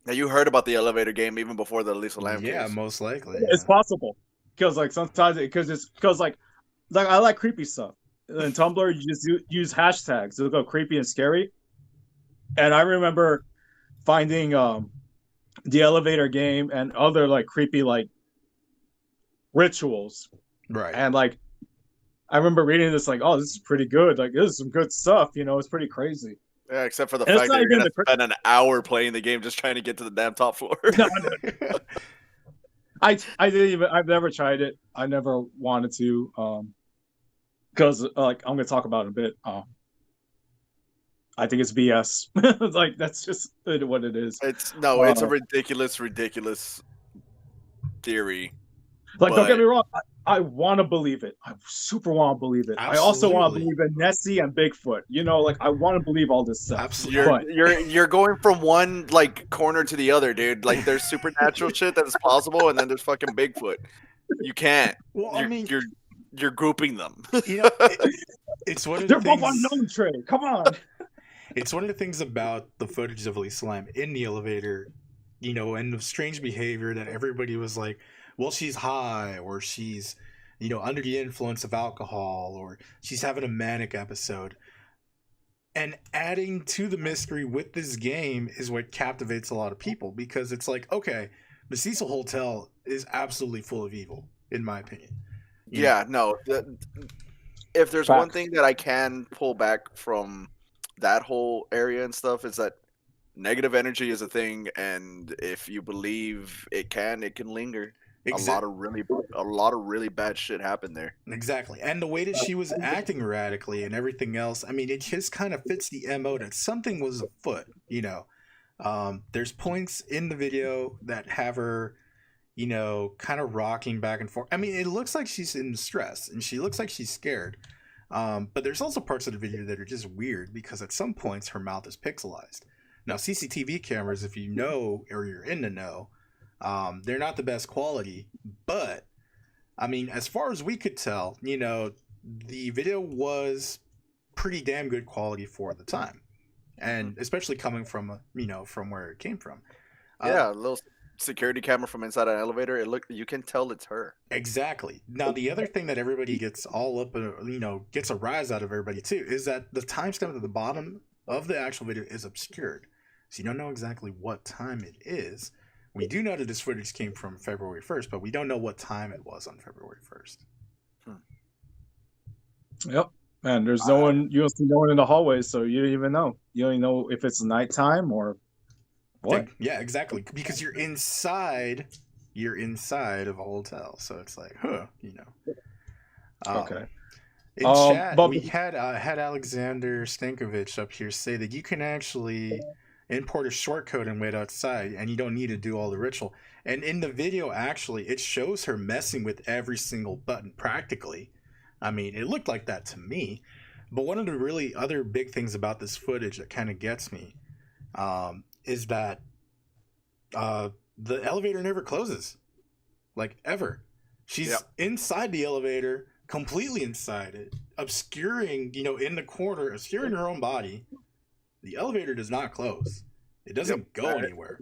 that you heard about the elevator game even before the Elisa Lam case. Yeah, most likely. It's possible. because like sometimes because like I like creepy stuff. In Tumblr, you just use hashtags. It'll go creepy and scary. And I remember finding the elevator game and other like creepy like rituals. Right. And like I remember reading this like, oh, this is pretty good. Like this is some good stuff. You know, it's pretty crazy. Yeah, except for the And it's fact not that you're even gonna the spend an hour playing the game just trying to get to the damn top floor. no, I didn't even. I've never tried it. I never wanted to. Because like I'm gonna talk about it in a bit. I think it's BS. Like that's just what it is. It's a ridiculous theory. Like, don't get but me wrong. I want to believe it. I super want to believe it. I also want to Absolutely. believe in Nessie and Bigfoot. You know, like I want to believe all this stuff. Absolutely. You're going from one like corner to the other, dude. Like there's supernatural shit that is possible, and then there's fucking Bigfoot. You can't. Well, I mean, you're grouping them. you know, it's one of the They're both things. unknown, Trey. Come on. It's one of the things about the footage of Elisa Lam in the elevator, you know, and the strange behavior that everybody was like, well, she's high, or she's, you know, under the influence of alcohol, or she's having a manic episode. And adding to the mystery with this game is what captivates a lot of people, because it's like, okay, the Cecil Hotel is absolutely full of evil, in my opinion. You Yeah, no. If there's one thing that I can pull back from that whole area and stuff, is that negative energy is a thing, and if you believe it can linger. A lot of really bad shit happened there. Exactly. And the way that she was acting erratically and everything else, I mean, it just kind of fits the MO that something was afoot, you know. There's points in the video that have her, you know, kind of rocking back and forth. I mean, it looks like she's in stress and she looks like she's scared. But there's also parts of the video that are just weird because at some points her mouth is pixelized. Now, CCTV cameras, if you know or you're in the know, they're not the best quality, but I mean, as far as we could tell, you know, the video was pretty damn good quality for the time, and especially coming from you know, from where it came from. Yeah, a little security camera from inside an elevator. You can tell it's her. Exactly. Now, the other thing that everybody gets all up, you know, gets a rise out of everybody too, is that the timestamp at the bottom of the actual video is obscured, so you don't know exactly what time it is. We do know that this footage came from February 1st, but we don't know what time it was on February 1st. Yep. Man, there's no one, you don't see no one in the hallways, so you don't even know. You don't even know if it's nighttime or what. Yeah, exactly. Because you're inside of a hotel. So it's like, you know. Okay. In chat, we had Alexander Stankovic up here say that you can actually import a shortcode and wait outside, and you don't need to do all the ritual. And in the video, actually, it shows her messing with every single button practically. I mean, it looked like that to me. But one of the really other big things about this footage that kind of gets me is that the elevator never closes, like ever. She's inside the elevator, completely inside it, obscuring, you know, in the corner, obscuring her own body. The elevator does not close. It doesn't go anywhere.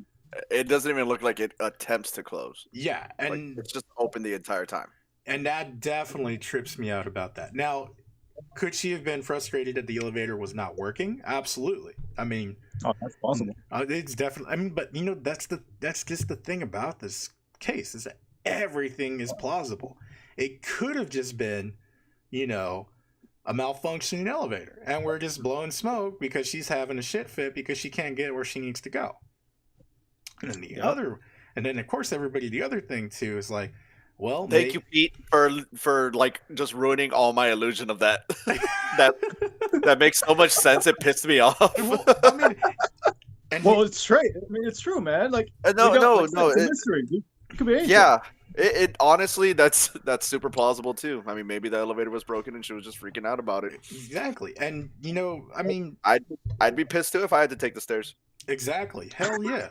It doesn't even look like it attempts to close. Yeah, and like, it's just open the entire time. And that definitely trips me out about that. Now, could she have been frustrated that the elevator was not working? Absolutely. I mean, that's possible. It's definitely. I mean, but you know, that's just the thing about this case, is that everything is plausible. It could have just been, you know, a malfunctioning elevator, and we're just blowing smoke because she's having a shit fit because she can't get where she needs to go. And then and then of course everybody, the other thing too is like, well, thank you, Pete, for like just ruining all my illusion of that. that makes so much sense. It pissed me off. Well, I mean, it's straight. I mean, it's true, man. Like no, it's a mystery. It could be anything. Yeah. It honestly, that's super plausible too. I mean, maybe the elevator was broken and she was just freaking out about it. Exactly, and you know, I mean, I'd be pissed too if I had to take the stairs. Exactly, hell yeah.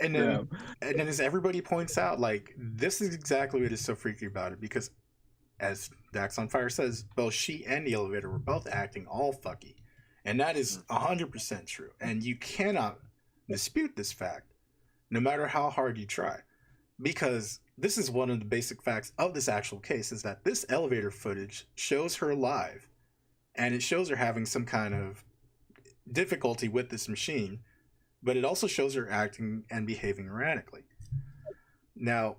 And then as everybody points out, like, this is exactly what is so freaky about it, because as Dax on Fire says, both she and the elevator were both acting all fucky, and that is 100% true, and you cannot dispute this fact, no matter how hard you try. because this is one of the basic facts of this actual case, is that this elevator footage shows her live, and it shows her having some kind of difficulty with this machine, but it also shows her acting and behaving erratically. Now,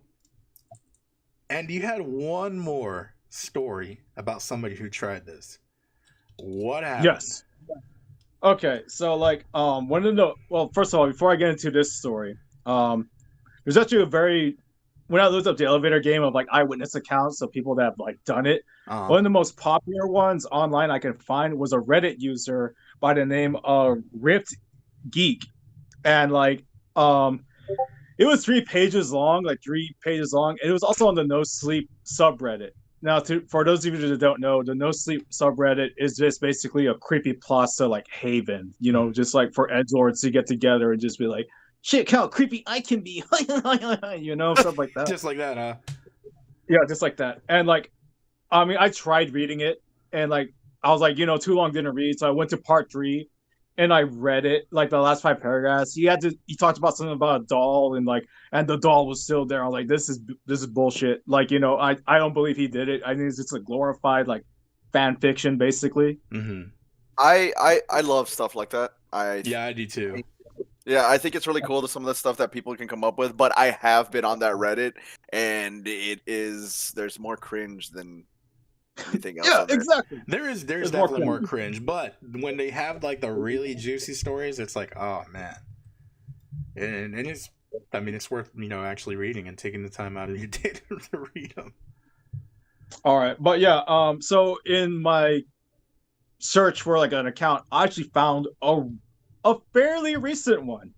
and you had one more story about somebody who tried this. What happened? Yes. Okay, so like one of the first of all, before I get into this story, there's actually a very when I looked up the elevator game of like eyewitness accounts of people that have like done it, one of the most popular ones online I can find was a Reddit user by the name of Ripped Geek, and like it was 3 pages long, and it was also on the No Sleep subreddit. Now, for those of you that don't know, the No Sleep subreddit is just basically a creepypasta like haven, just like for edgelords to get together and just be like, shit, how creepy I can be, stuff like that. Just like that, huh? Yeah, just like that. And like, I mean, I tried reading it, and like, I was like, too long didn't read, so I went to part 3, and I read it, like the last 5 paragraphs. He talked about something about a doll, and the doll was still there. I was like, this is bullshit. Like, I don't believe he did it. I think it's just a glorified like fan fiction, basically. Mm-hmm. I love stuff like that. I do too. Yeah, I think it's really cool to some of the stuff that people can come up with, but I have been on that Reddit, and there's more cringe than anything else. Yeah, exactly. There's definitely more cringe, but when they have like the really juicy stories, it's like, oh man, and it's worth actually reading and taking the time out of your day to read them. All right, but yeah, so in my search for like an account, I actually found a fairly recent one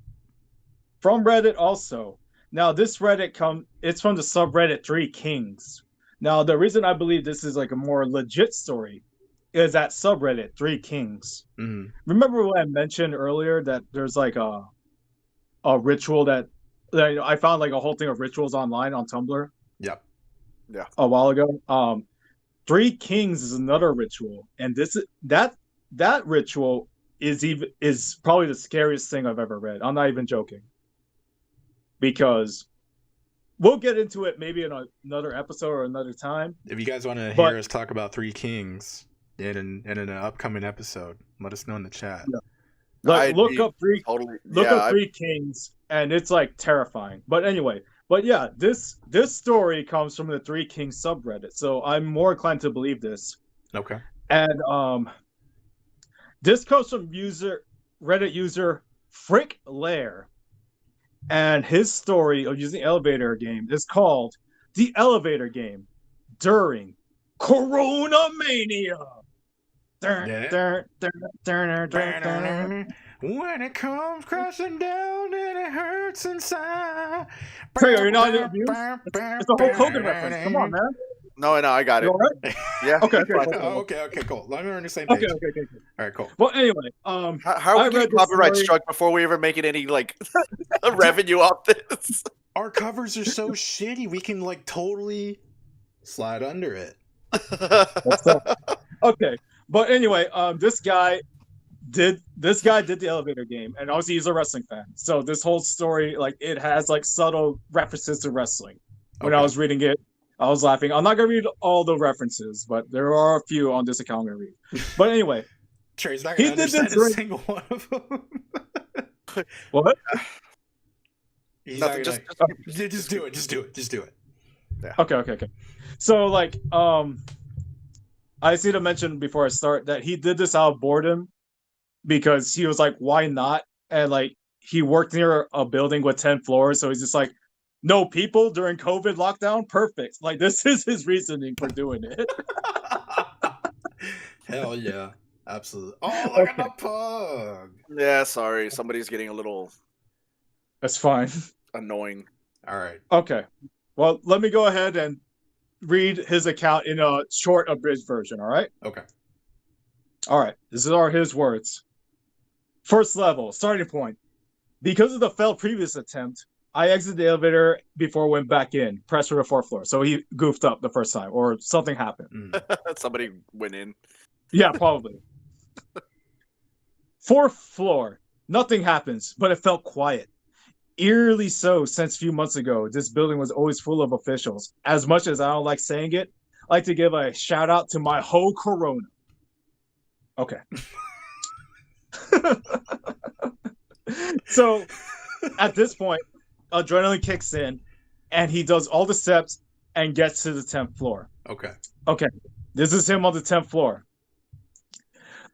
from Reddit also. Now this Reddit it's from the subreddit 3 Kings. Now the reason I believe this is like a more legit story is that subreddit 3 Kings. Mm-hmm. Remember what I mentioned earlier that there's like a ritual that I found like a whole thing of rituals online on Tumblr? Yep. Yeah. A while ago. 3 Kings is another ritual, and that ritual is probably the scariest thing I've ever read. I'm not even joking. Because we'll get into it maybe in another episode or another time. If you guys want to hear us talk about 3 Kings in an upcoming episode, let us know in the chat. Yeah. Like, look up 3 Kings, and it's like terrifying. But anyway, yeah, this story comes from the 3 Kings subreddit, so I'm more inclined to believe this. Okay. And this comes from Reddit user Frick Lair. And his story of using the elevator game is called The Elevator Game During Corona Mania. When it comes crashing down and it hurts inside. You're not abused? It's a Hulk Hogan reference. Come on, man. No, I got it. You all right? Yeah. Okay, cool. Let me learn the same page. Okay. All right, cool. Well, anyway, how are we getting copyright struck before we ever making any like revenue off this? Our covers are so shitty. We can like totally slide under it. Okay, but anyway, this guy did the elevator game, and obviously he's a wrestling fan. So this whole story, like, it has like subtle references to wrestling. When I was reading it, I was laughing. I'm not gonna read all the references, but there are a few on this account I'm gonna read. But anyway, Trey's not gonna understand a single one of them. What? Just do it. Yeah. Okay. So like, I just need to mention before I start that he did this out of boredom because he was like, why not? And like, he worked near a building with 10 floors, so he's just like, no people during COVID lockdown? Perfect. Like, this is his reasoning for doing it. Hell yeah. Absolutely. Oh, look at the pug. Yeah, sorry. Somebody's getting a little... That's fine. Annoying. All right. Okay. Well, let me go ahead and read his account in a short abridged version, all right? Okay. All right. These are his words. First level, starting point. Because of the failed previous attempt, I exited the elevator before I went back in. Pressed for the 4th floor. So he goofed up the first time, or something happened. Somebody went in. Yeah, probably. 4th floor. Nothing happens, but it felt quiet. eerily so since a few months ago. This building was always full of officials. As much as I don't like saying it, I like to give a shout out to my whole Corona. Okay. So at this point, adrenaline kicks in, and he does all the steps and gets to the 10th floor. Okay. Okay, this is him on the 10th floor.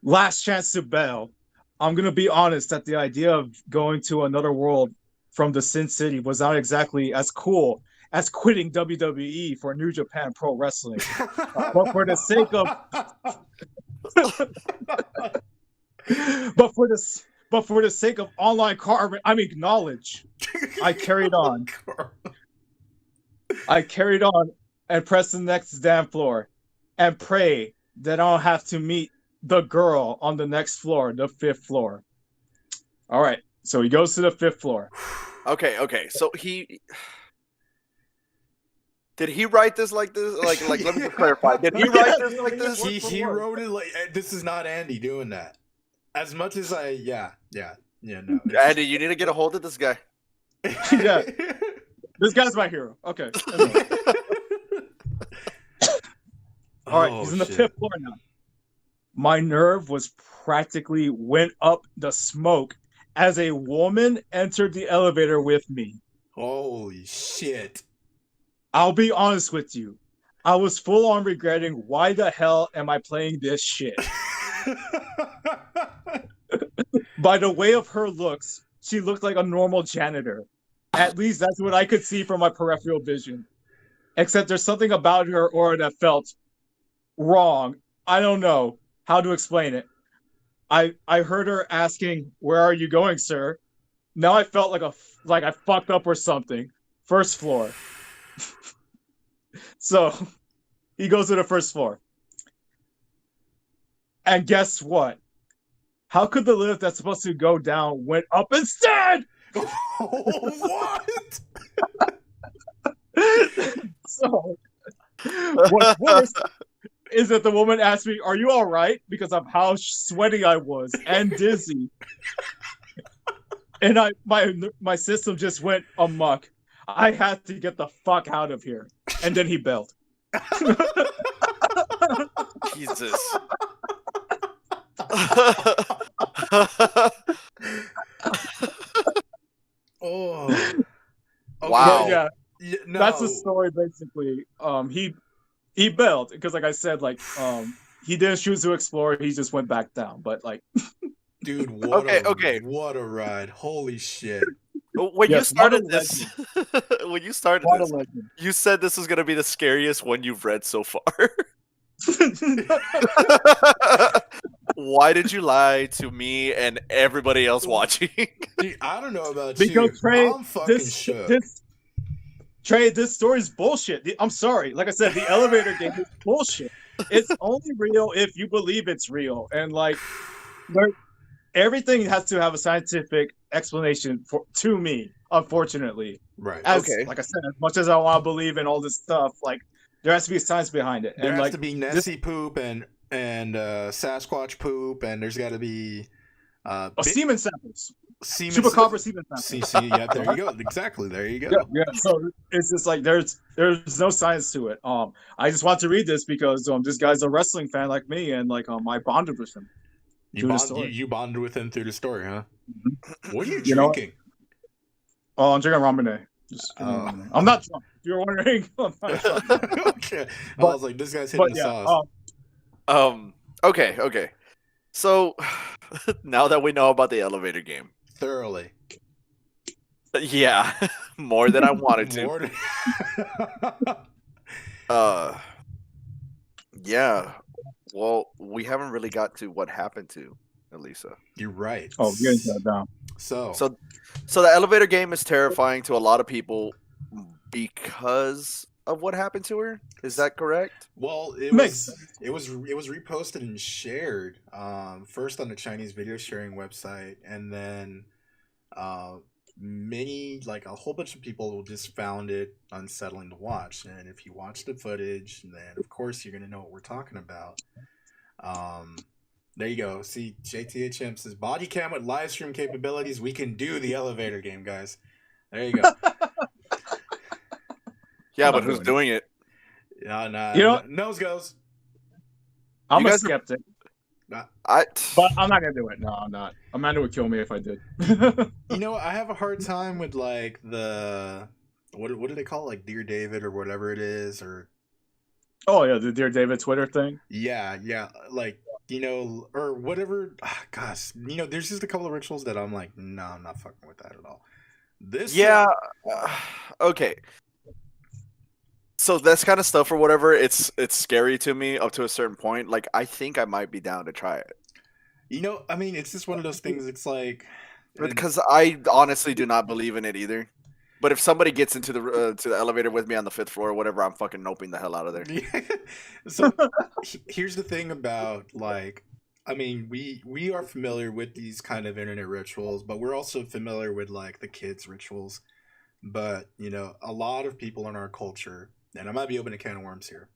Last chance to bail. I'm gonna be honest that the idea of going to another world from the Sin City was not exactly as cool as quitting WWE for New Japan Pro Wrestling. But for the sake of but for the sake of online knowledge, I carried on. I carried on and pressed the next damn floor and pray that I don't have to meet the girl on the next floor, the 5th floor. All right, so he goes to the 5th floor. Okay. So did he write this like this? Like let me just clarify. Did he write this like this? He wrote it like this is not Andy doing that. As much as no. Andy, you need to get a hold of this guy. Yeah. This guy's my hero. Okay. All right, he's in the 5th floor now. My nerve was practically went up the smoke as a woman entered the elevator with me. Holy shit. I'll be honest with you. I was full on regretting why the hell am I playing this shit. By the way of her looks, she looked like a normal janitor. At least that's what I could see from my peripheral vision. Except there's something about her aura that felt wrong. I don't know how to explain it. I heard her asking, "Where are you going, sir?" Now I felt like I fucked up or something. 1st floor. So he goes to the 1st floor. And guess what? How could the lift that's supposed to go down went up instead? What? So what's worse is that the woman asked me, "Are you all right?" because of how sweaty I was and dizzy. And my system just went amok. I had to get the fuck out of here. And then he bailed. Jesus. Oh. Okay. Wow. Yeah. No. That's the story basically. He bailed because, like I said, he didn't choose to explore. He just went back down. But dude, what Okay. What a ride! Holy shit! When Yes, you started what a this, what a legend. you said this was gonna be the scariest one you've read so far. Why did you lie to me and everybody else watching? Dude, I don't know about Because you. Trey, I'm fucking shook. Trey, this story's bullshit. I'm sorry. Like I said, the elevator game is bullshit. It's only real if you believe it's real. And everything has to have a scientific explanation to me, unfortunately. Right. Like I said, as much as I want to believe in all this stuff, there has to be science behind it. There has to be Nessie poop and Sasquatch poop, and there's got to be semen samples. Semen Chupacabra semen samples. Yeah, there you go. Exactly. There you go. Yeah. So it's just there's no science to it. I just want to read this because this guy's a wrestling fan like me, and I bonded with him. You bonded with him through the story, huh? Mm-hmm. What are you drinking? Oh, I'm drinking Ramune. Ramune. I'm not drunk. If you're wondering, I'm not drunk. Okay. I was like, this guy's hitting the sauce. Okay. So now that we know about the elevator game, thoroughly. Yeah, more than I wanted to. Yeah. Well, we haven't really got to what happened to Elisa. You're right. Oh, getting that down. So the elevator game is terrifying to a lot of people because of what happened to her. Is that correct? Well, it was reposted and shared first on the Chinese video sharing website, and then a whole bunch of people just found it unsettling to watch. And if you watch the footage, then of course you're gonna know what we're talking about. There you go. See, JTHM says body cam with live stream capabilities. We can do the elevator game, guys. There you go. Yeah, I'm but not who's doing doing it? Nah, You know, nose goes. I'm You a guys are- skeptic, Nah. but I'm not gonna do it. No, I'm not. Amanda would kill me if I did. You know, I have a hard time with like the what do they call it? Like Dear David or whatever it is, or Oh yeah, the Dear David Twitter thing. yeah, like or whatever. Gosh, there's just a couple of rituals that I'm like, no, I'm not fucking with that at all. This, Yeah. Okay. So this kind of stuff or whatever, it's scary to me up to a certain point. Like I think I might be down to try it I mean, it's just one of those things. It's like, because I honestly do not believe in it either. But if somebody gets into the elevator with me on the 5th floor or whatever, I'm fucking noping the hell out of there. so here's the thing about like, I mean, we are familiar with these kind of internet rituals, but we're also familiar with like the kids rituals. But a lot of people in our culture, and I might be opening a can of worms here,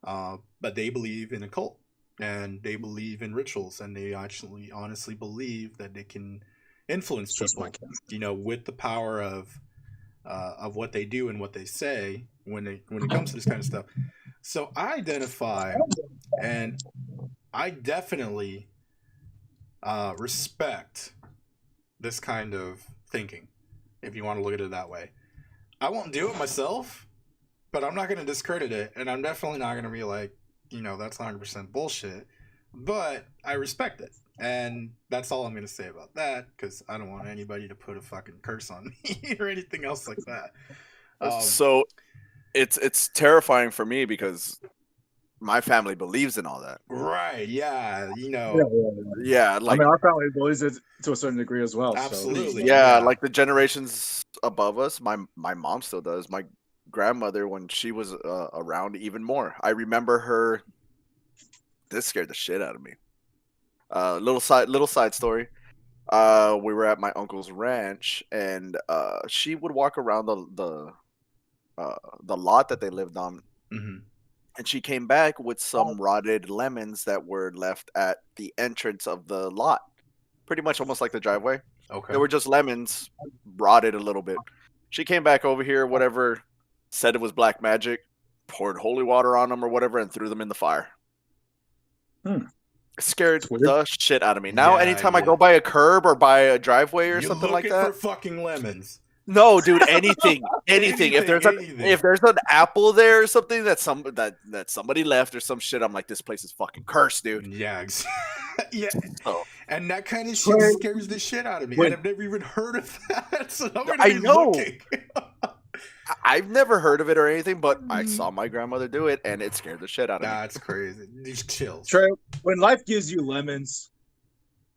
but they believe in a cult and they believe in rituals, and they actually honestly believe that they can influence It's just my people, cat. with the power of what they do and what they say when it comes to this kind of stuff. So I identify, and I definitely respect this kind of thinking, if you want to look at it that way. I won't do it myself, but I'm not going to discredit it, and I'm definitely not going to be like, that's 100% bullshit. But I respect it, and that's all I'm going to say about that, because I don't want anybody to put a fucking curse on me or anything else like that. So it's terrifying for me because my family believes in all that. Right? Yeah. Yeah, I like mean, our family believes it to a certain degree as well. Absolutely. So. yeah, Yeah. like the generations above us. My mom still does. My grandmother, when she was around, even more. I remember her. This scared the shit out of me. Little side story. We were at my uncle's ranch, and she would walk around the lot that they lived on, Mm-hmm. and she came back with some rotted lemons that were left at the entrance of the lot, pretty much almost like the driveway. Okay. They were just lemons, rotted a little bit. She came back over here, whatever, said it was black magic, poured holy water on them or whatever, and threw them in the fire. It scared It's weird. the shit out of me. Now, Yeah, anytime I yeah. go by a curb or by a driveway or You're something like looking that, for fucking lemons. no, dude, anything. If there's Anything. if there's an apple there or something that somebody left or some shit, I'm like, this place is fucking cursed, dude. Yeah. Yeah. So, And that kind of shit scares the shit out of me. Wait. And I've never even heard of that. So I'm I gonna be know. looking. I've never heard of it or anything, but I saw my grandmother do it, and it scared the shit out of me. That's crazy. These chills. Trey, when life gives you lemons,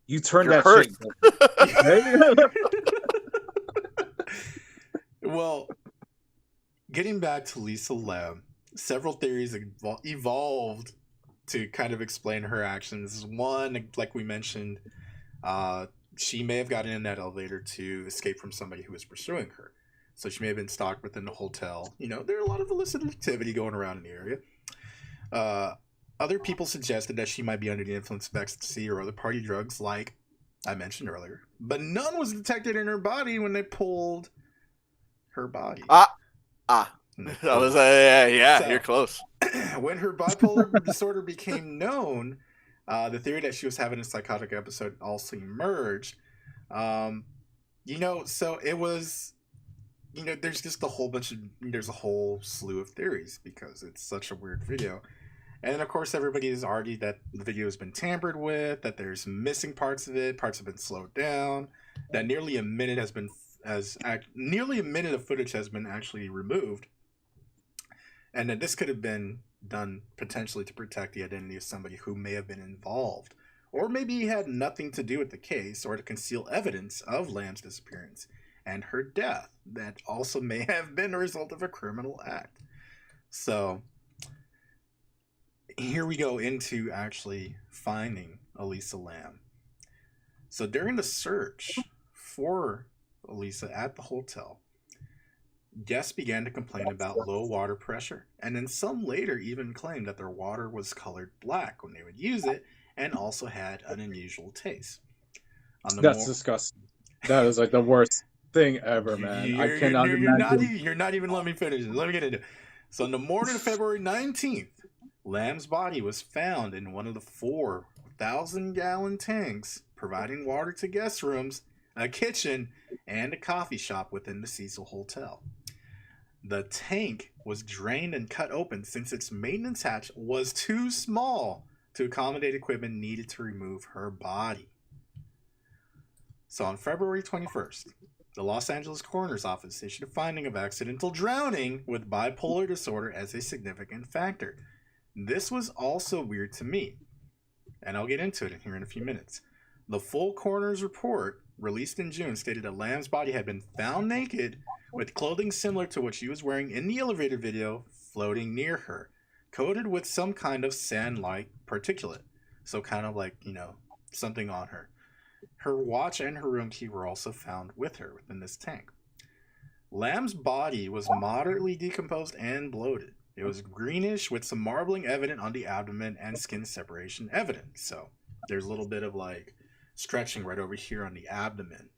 you turn You're that cursed. shit. Well, getting back to Lisa Lam, several theories evolved to kind of explain her actions. One, like we mentioned, she may have gotten in that elevator to escape from somebody who was pursuing her. So she may have been stalked within the hotel. There are a lot of illicit activity going around in the area. Other people suggested that she might be under the influence of ecstasy or other party drugs, like I mentioned earlier. But none was detected in her body when they pulled her body. I was yeah, So- you're close. When her bipolar disorder became known, the theory that she was having a psychotic episode also emerged. So it was, there's just there's a whole slew of theories because it's such a weird video. And of course, everybody has argued that the video has been tampered with, that there's missing parts of it, parts have been slowed down, that nearly a minute of footage has been actually removed, and that this could have been done potentially to protect the identity of somebody who may have been involved, or maybe had nothing to do with the case, or to conceal evidence of Lamb's disappearance and her death that also may have been a result of a criminal act. So here we go into actually finding Elisa Lam. So during the search for Elisa at the hotel, guests began to complain about low water pressure, and then some later even claimed that their water was colored black when they would use it, and also had an unusual taste. That's disgusting. That is like the worst thing ever, man. I cannot imagine. You're not even letting me finish it. Let me get into it. So on the morning of February 19th, Lamb's body was found in one of the 4,000-gallon tanks providing water to guest rooms, a kitchen, and a coffee shop within the Cecil Hotel. The tank was drained and cut open since its maintenance hatch was too small to accommodate equipment needed to remove her body. So on February 21st, the Los Angeles Coroner's Office issued a finding of accidental drowning with bipolar disorder as a significant factor. This was also weird to me, and I'll get into it here in a few minutes. The full coroner's report, released in June, stated that Lamb's body had been found naked with clothing similar to what she was wearing in the elevator video floating near her, coated with some kind of sand-like particulate. So kind of like, something on her. Her watch and her room key were also found with her within this tank. Lamb's body was moderately decomposed and bloated. It was greenish with some marbling evident on the abdomen and skin separation evident. So there's a little bit of like stretching right over here on the abdomen.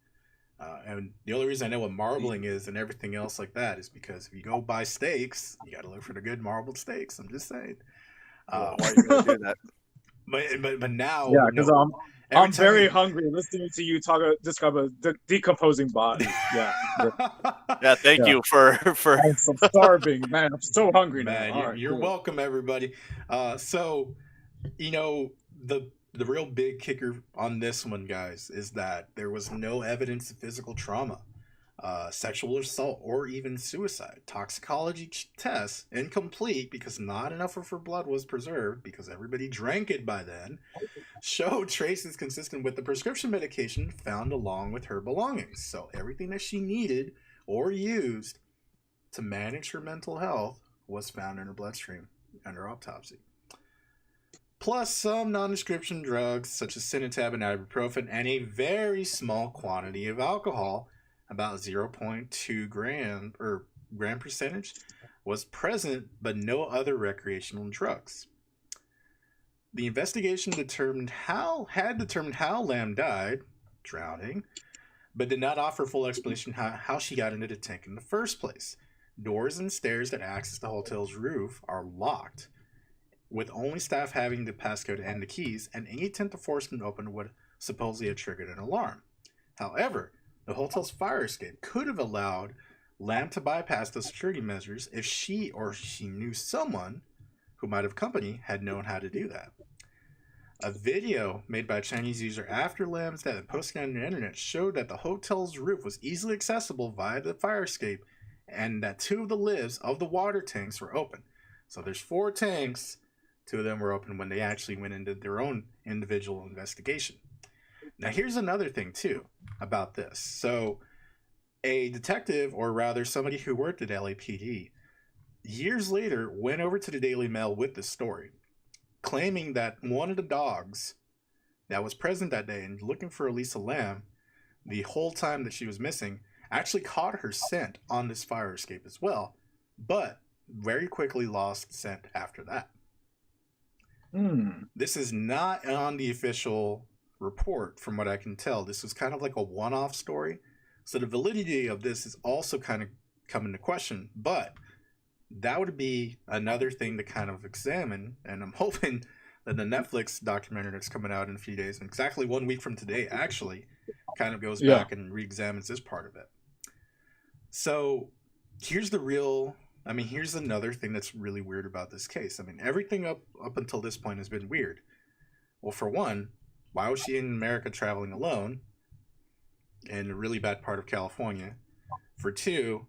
And the only reason I know what marbling is and everything else like that is because if you go buy steaks, you got to look for the good marbled steaks. I'm just saying. Why are you going to do that? But now, Yeah, because I'm very hungry listening to you describe a decomposing body. Yeah. Yeah, thank you for. I'm starving, man. I'm so hungry man, now. You're welcome, everybody. So, the real big kicker on this one, guys, is that there was no evidence of physical trauma, sexual assault, or even suicide. Toxicology tests incomplete because not enough of her blood was preserved because everybody drank it by then, showed traces consistent with the prescription medication found along with her belongings. So everything that she needed or used to manage her mental health was found in her bloodstream under autopsy. Plus some non-prescription drugs such as Cinetab and ibuprofen and a very small quantity of alcohol, about 0.2 gram percentage, was present, but no other recreational drugs. The investigation determined how Lamb died, drowning, but did not offer full explanation how she got into the tank in the first place. Doors and stairs that access the hotel's roof are locked, with only staff having the passcode and the keys, and any attempt to force them open would supposedly have triggered an alarm. However, the hotel's fire escape could have allowed Lamb to bypass those security measures if she knew someone who might have company had known how to do that. A video made by a Chinese user after Lamb's death and posted on the internet showed that the hotel's roof was easily accessible via the fire escape and that 2 of the lids of the water tanks were open. So there's 4 tanks, 2 of them were open when they actually went into their own individual investigation. Now here's another thing too about this. So a detective, or rather somebody who worked at LAPD, years later went over to the Daily Mail with this story, claiming that one of the dogs that was present that day and looking for Elisa Lam the whole time that she was missing actually caught her scent on this fire escape as well, but very quickly lost scent after that. This is not on the official report from what I can tell. This was kind of like a one-off story. So the validity of this is also kind of come into question, but that would be another thing to kind of examine, and I'm hoping that the Netflix documentary that's coming out in a few days, and exactly 1 week from today actually, kind of goes back and re-examines this part of it. So here's another thing that's really weird about this case. I mean, everything up until this point has been weird. Well, for one, why was she in America traveling alone in a really bad part of California? For two,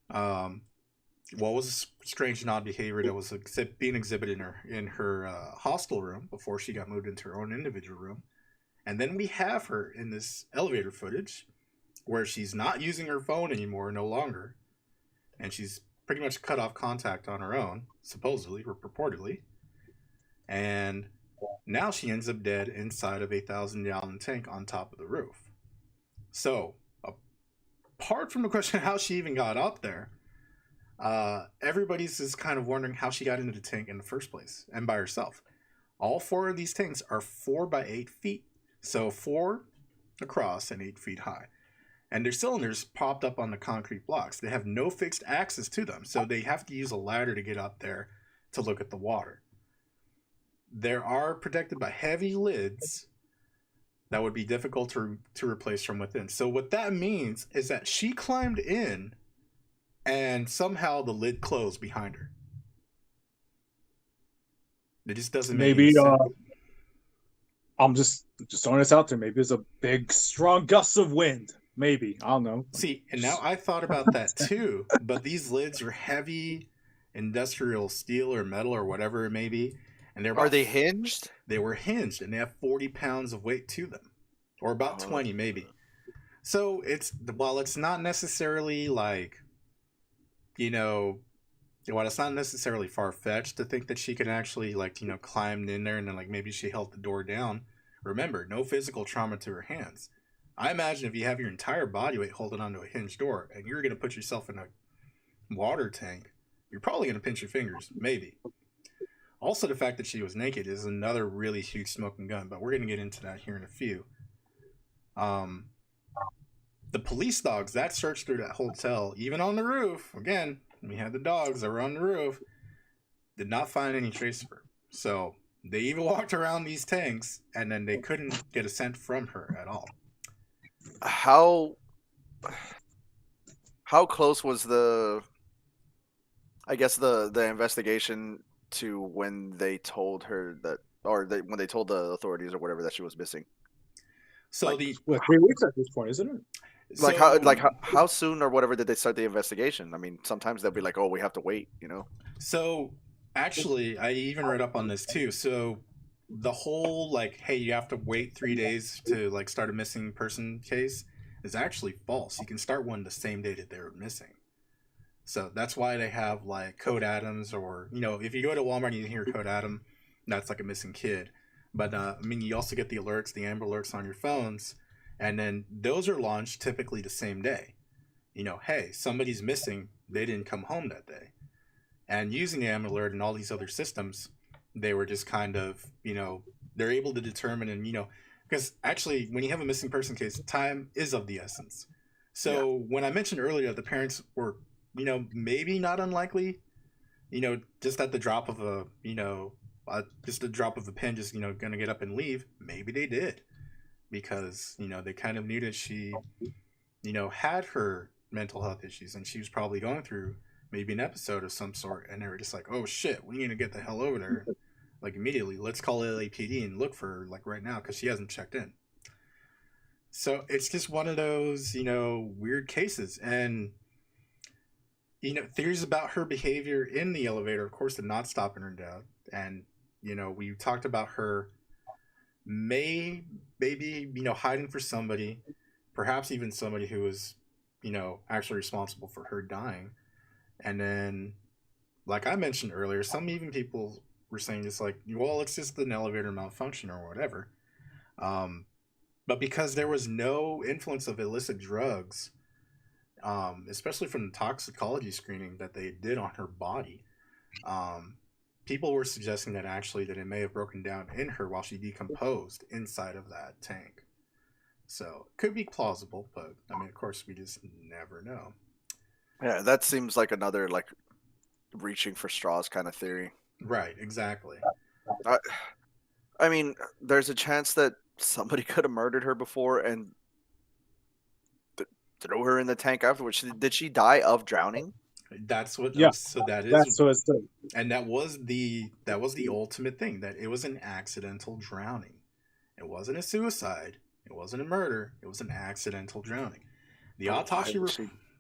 what was strange and odd behavior that was being exhibited in her hostel room before she got moved into her own individual room? And then we have her in this elevator footage where she's not using her phone anymore, no longer, and she's pretty much cut off contact on her own, supposedly or purportedly, and now she ends up dead inside of a 1,000-gallon tank on top of the roof. So, apart from the question how she even got up there, everybody's just kind of wondering how she got into the tank in the first place, and by herself. All 4 of these tanks are 4 by 8 feet, so 4 across and 8 feet high. and their cylinders popped up on the concrete blocks. They have no fixed access to them, so they have to use a ladder to get up there to look at the water. They are protected by heavy lids that would be difficult to replace from within. So what that means is that she climbed in and somehow the lid closed behind her. It just doesn't make any Maybe sense. I'm just throwing this out there. Maybe it's a big, strong gust of wind. Maybe, I don't know. See, and now I thought about that too, but these lids are heavy industrial steel or metal or whatever it may be, and Are they hinged? They were hinged, and they have 40 pounds of weight to them, or about 20 maybe. So while it's not necessarily like, while it's not necessarily far-fetched to think that she could actually climb in there and then maybe she held the door down. Remember, no physical trauma to her hands. I imagine if you have your entire body weight holding onto a hinged door and you're going to put yourself in a water tank, you're probably going to pinch your fingers, maybe. Also, the fact that she was naked is another really huge smoking gun, but we're going to get into that here in a few. The police dogs that searched through that hotel, even on the roof, again, we had the dogs that were on the roof, did not find any trace of her. So they even walked around these tanks and then they couldn't get a scent from her at all. How close was the investigation to when they told her that, when they told the authorities or whatever that she was missing? So 3 weeks at this point, isn't it? How soon or whatever did they start the investigation? I mean, sometimes they'll be like, "Oh, we have to wait," So actually, I even read up on this too. So the whole hey, you have to wait 3 days to start a missing person case is actually false. You can start one the same day that they're missing. So that's why they have Code Adams, or if you go to Walmart and you hear Code Adam, that's a missing kid. But you also get the alerts, the Amber Alerts on your phones, and then those are launched typically the same day. Hey, somebody's missing, they didn't come home that day. And using the Amber Alert and all these other systems, they were just kind of, they're able to determine and, because actually when you have a missing person case, time is of the essence. So when I mentioned earlier that the parents were, maybe not unlikely, just at the drop of a, just the drop of a pen, just, going to get up and leave, maybe they did. Because, they kind of knew that she, had her mental health issues and she was probably going through maybe an episode of some sort, and they were just like, oh shit, we need to get the hell over there immediately. Let's call LAPD and look for her right now because she hasn't checked in. So it's just one of those weird cases. And theories about her behavior in the elevator, of course, did not stop in her death. And we talked about her maybe hiding for somebody, perhaps even somebody who was actually responsible for her dying. And then, like I mentioned earlier, some even people were saying just well, it's just an elevator malfunction or whatever. But because there was no influence of illicit drugs, especially from the toxicology screening that they did on her body, people were suggesting that it may have broken down in her while she decomposed inside of that tank. So it could be plausible, but of course, we just never know. Yeah, that seems like another reaching for straws kind of theory. Right, exactly. There's a chance that somebody could have murdered her before and threw her in the tank afterwards. Did she die of drowning? That's what. Yeah. So that's what it's doing. And that was the ultimate thing, that it was an accidental drowning. It wasn't a suicide. It wasn't a murder. It was an accidental drowning. The autopsy.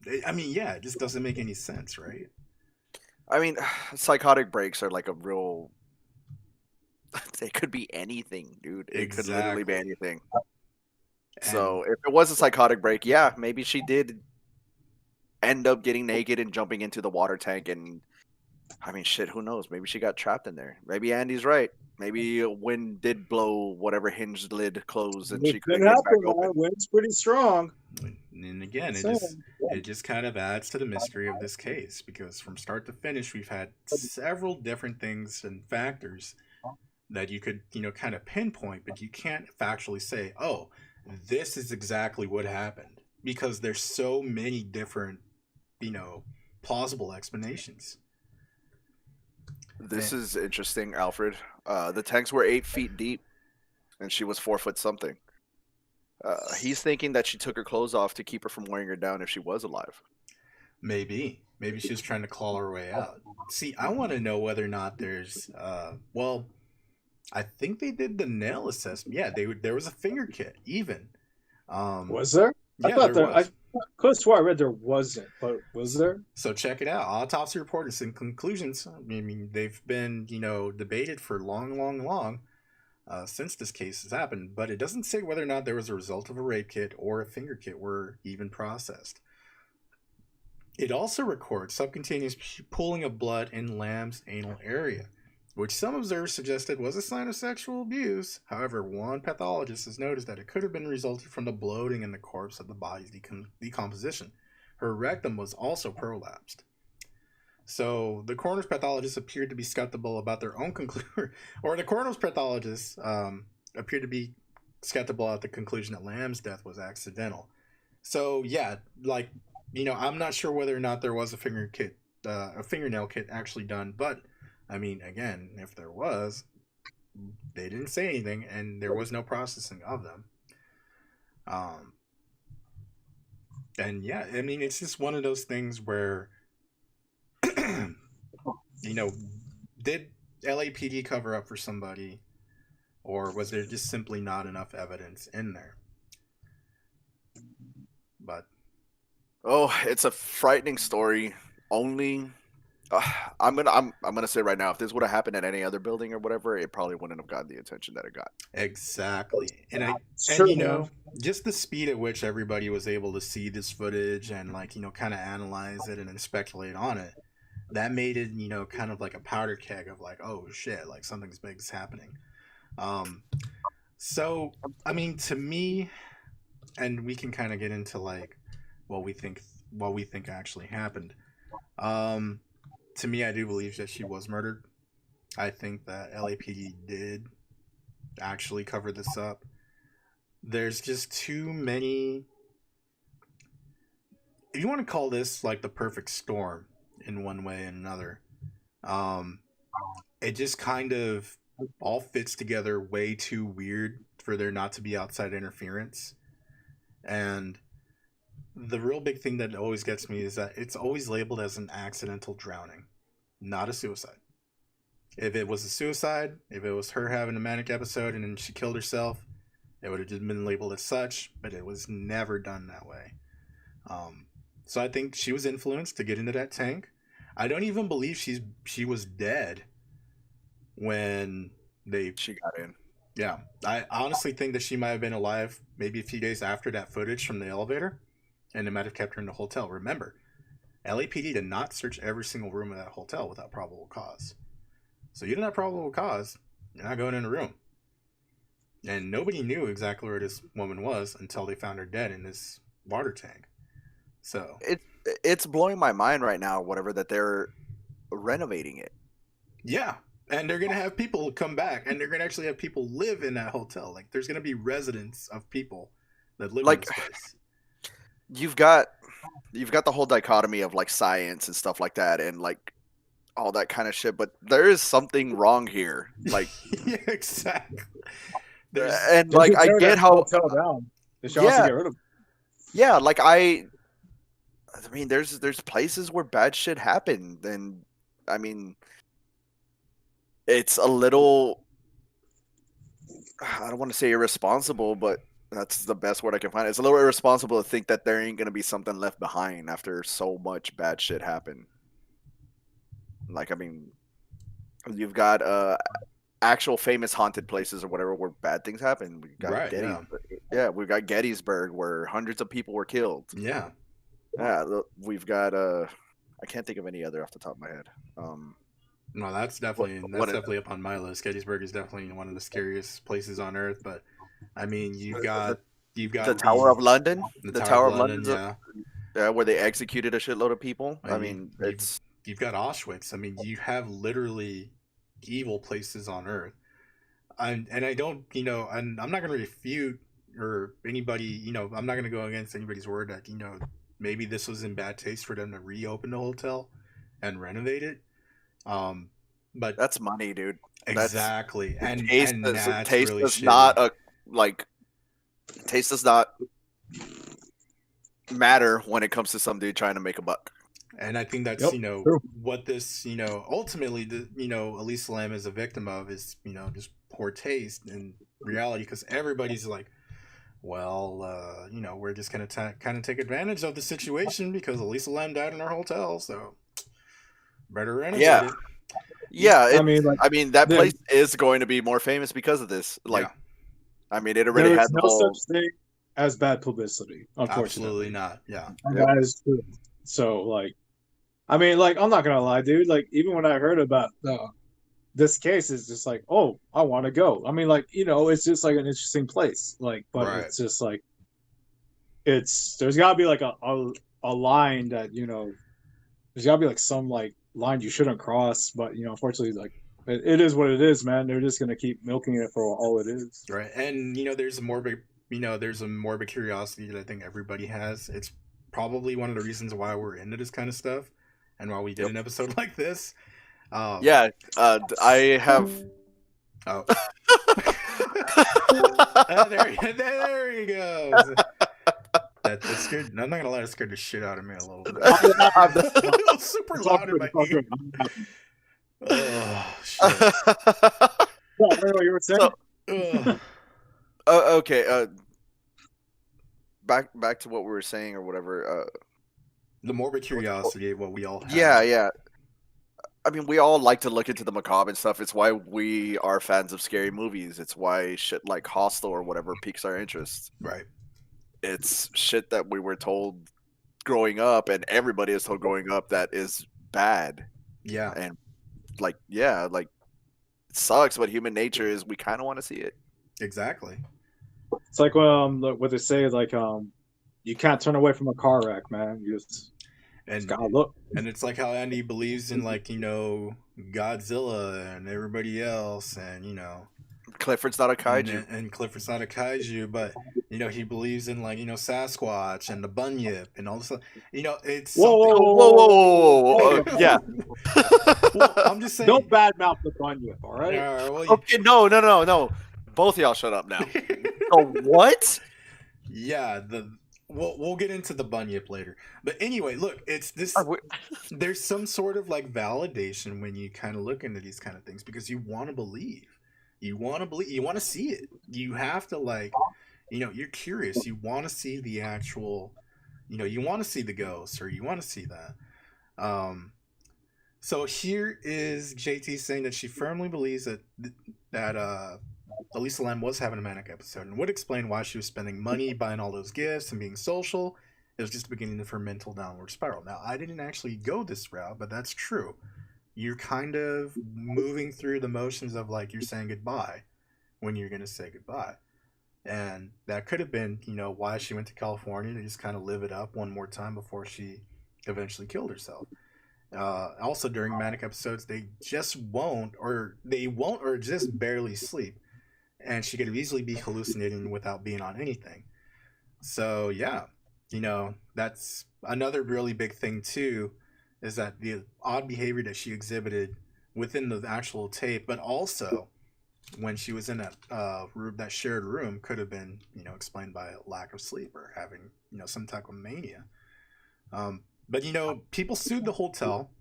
It just doesn't make any sense, right? Psychotic breaks are a real. They could be anything, dude. It could literally be anything. So if it was a psychotic break, yeah, maybe she did end up getting naked and jumping into the water tank, and who knows? Maybe she got trapped in there. Maybe Andy's right. Maybe wind did blow whatever hinged lid closed, and she couldn't get back open. Wind's pretty strong. And again, it just kind of adds to the mystery of this case, because from start to finish, we've had several different things and factors that you could, kind of pinpoint, but you can't factually say, oh, this is exactly what happened. because there's so many different, plausible explanations. This is interesting, Alfred. The tanks were 8 feet deep, and she was 4 foot something. He's thinking that she took her clothes off to keep her from wearing her down if she was alive. Maybe she was trying to claw her way out. See, I want to know whether or not there's, well, I think they did the nail assessment. Yeah, there was a finger kit, even. Was there? Yeah, I thought there I was. could have swore I read there wasn't, but was there? So check it out. Autopsy reports and conclusions. I mean, they've been, debated for long since this case has happened, but it doesn't say whether or not there was a result of a rape kit or a finger kit were even processed. It also records subcutaneous pooling of blood in Lamb's anal area, which some observers suggested was a sign of sexual abuse. However, one pathologist has noticed that it could have been resulted from the bloating in the corpse of the body's decomposition. Her rectum was also prolapsed. So the coroner's pathologists appeared to be skeptical about their own conclusion, or the coroner's pathologists appeared to be skeptical at the conclusion that Lamb's death was accidental. So yeah, like, I'm not sure whether or not there was a fingernail kit actually done, but I mean, again, if there was, they didn't say anything, and there was no processing of them. And yeah, I mean, it's just one of those things where, did LAPD cover up for somebody, or was there just simply not enough evidence in there? But it's a frightening story. Only, I'm gonna say right now, if this would have happened at any other building or whatever, it probably wouldn't have gotten the attention that it got. Exactly, and just the speed at which everybody was able to see this footage and kind of analyze it and then speculate on it, that made it kind of like a powder keg of like, oh shit, like something's big is happening. So I mean, to me, and we can kind of get into like what we think actually happened. To me, I do believe that she was murdered. I think that LAPD did actually cover this up. There's just too many. If you want to call this like the perfect storm in one way and another, it just kind of all fits together way too weird for there not to be outside interference. And the real big thing that always gets me is that it's always labeled as an accidental drowning, not a suicide. If it was a suicide, if it was her having a manic episode and then she killed herself, it would have just been labeled as such, but it was never done that way. So I think she was influenced to get into that tank. I don't even believe she was dead when she got in. Yeah, I honestly think that she might have been alive maybe a few days after that footage from the elevator, and it might have kept her in the hotel. Remember, LAPD did not search every single room of that hotel without probable cause. So you don't have probable cause, you're not going in a room. And nobody knew exactly where this woman was until they found her dead in this water tank. So it's blowing my mind right now, whatever, that they're renovating it. Yeah. And they're going to have people come back, and they're going to actually have people live in that hotel. Like, there's going to be residents of people that live in this place. You've got the whole dichotomy of like science and stuff like that, and like all that kind of shit. But there is something wrong here. Like, yeah, exactly. And like, I get how hotel down. They should also get rid of it. Yeah, like I mean, there's places where bad shit happened, and I mean, it's a little, I don't want to say irresponsible, but that's the best word I can find. It's a little irresponsible to think that there ain't gonna be something left behind after so much bad shit happened. Like, I mean, you've got actual famous haunted places or whatever where bad things happen. We got we've got Gettysburg where hundreds of people were killed. Yeah. Yeah, we've got I can't think of any other off the top of my head. No, that's definitely up on my list. Gettysburg is definitely one of the scariest places on earth. But I mean, you've got the Tower of London. The Tower of London, where they executed a shitload of people. I mean, you've got Auschwitz. I mean, you have literally evil places on earth. And I don't, and I'm not going to refute or anybody, you know, I'm not gonna go against anybody's word that, you know, maybe this was in bad taste for them to reopen the hotel and renovate it. But That's money, dude. That's exactly, and taste. and that's Taste really does not shitty. like taste does not matter when it comes to some dude trying to make a buck. And I think that's, Yep, you know, true. what this, you know, ultimately, the, you know, Elisa Lam is a victim of is, you know, just poor taste in reality, because everybody's like, well, you know, we're just gonna kind of take advantage of the situation because Elisa Lam died in our hotel, so better renovate Yeah, it. yeah. I mean, like, I mean, that there, place is going to be more famous because of this. Like, Yeah, I mean, it already there had is the no whole. such thing as bad publicity, absolutely unfortunately. not. Yeah, And Yep. that is true. So, like, I mean, like, I'm not gonna lie, dude. Like, even when I heard about this case, it's just like, oh, I want to go. I mean, like, it's just like an interesting place. Like, but right. it's just like there's got to be like a line that there's got to be like some like line you shouldn't cross. But unfortunately, like it is what it is, man. They're just gonna keep milking it for all it is. Right. And you know, there's a morbid curiosity that I think everybody has. It's probably one of the reasons why we're into this kind of stuff and why we did Yep. an episode like this. Yeah. I have. Oh. There he goes. That scared. I'm not gonna lie, it scared the shit out of me a little bit. It was super It's all loud in good. my It's all ear. good. Oh shit. Yeah, what you were saying? So, Ugh. okay. Back to what we were saying or whatever. The morbid curiosity of what we all have. Yeah. I mean, we all like to look into the macabre and stuff. It's why we are fans of scary movies. It's why shit like Hostel or whatever piques our interest. Right. It's shit that we were told growing up, and everybody is told growing up that is bad. Yeah. And like, yeah, like it sucks, but human nature is we kind of want to see it. Exactly. It's like what they say, like you can't turn away from a car wreck, man. You just And gotta look. and it's like how Andy believes in, like, you know, Godzilla and everybody else, and you know, Clifford's not a kaiju. and Clifford's not a kaiju, but you know, he believes in, like, you know, Sasquatch and the Bunyip and all this stuff. You know, it's Whoa, something. Whoa. Yeah. Well, I'm just saying. Don't badmouth the bunyip, all right? Well, Okay, no. Both of y'all shut up now. So what? yeah, we'll get into the Bunyip later. But anyway, look, it's this. There's some sort of like validation when you kind of look into these kind of things because you want to believe. You want to believe. You want to see it. You have to, like, you know, you're curious. You want to see the actual, you know, you want to see the ghost, or you want to see that. So here is JT saying that she firmly believes that Elisa Lam was having a manic episode and would explain why she was spending money buying all those gifts and being social. It was just the beginning of her mental downward spiral. Now, I didn't actually go this route, but that's true. You're kind of moving through the motions of, like, you're saying goodbye when you're going to say goodbye. And that could have been, you know, why she went to California, to just kind of live it up one more time before she eventually killed herself. Also, during manic episodes, they won't or just barely sleep, and she could easily be hallucinating without being on anything. So yeah, you know, that's another really big thing too, is that the odd behavior that she exhibited within the actual tape, but also when she was in that shared room, could have been, you know, explained by a lack of sleep or having, you know, some type of mania. But you know, people sued the hotel,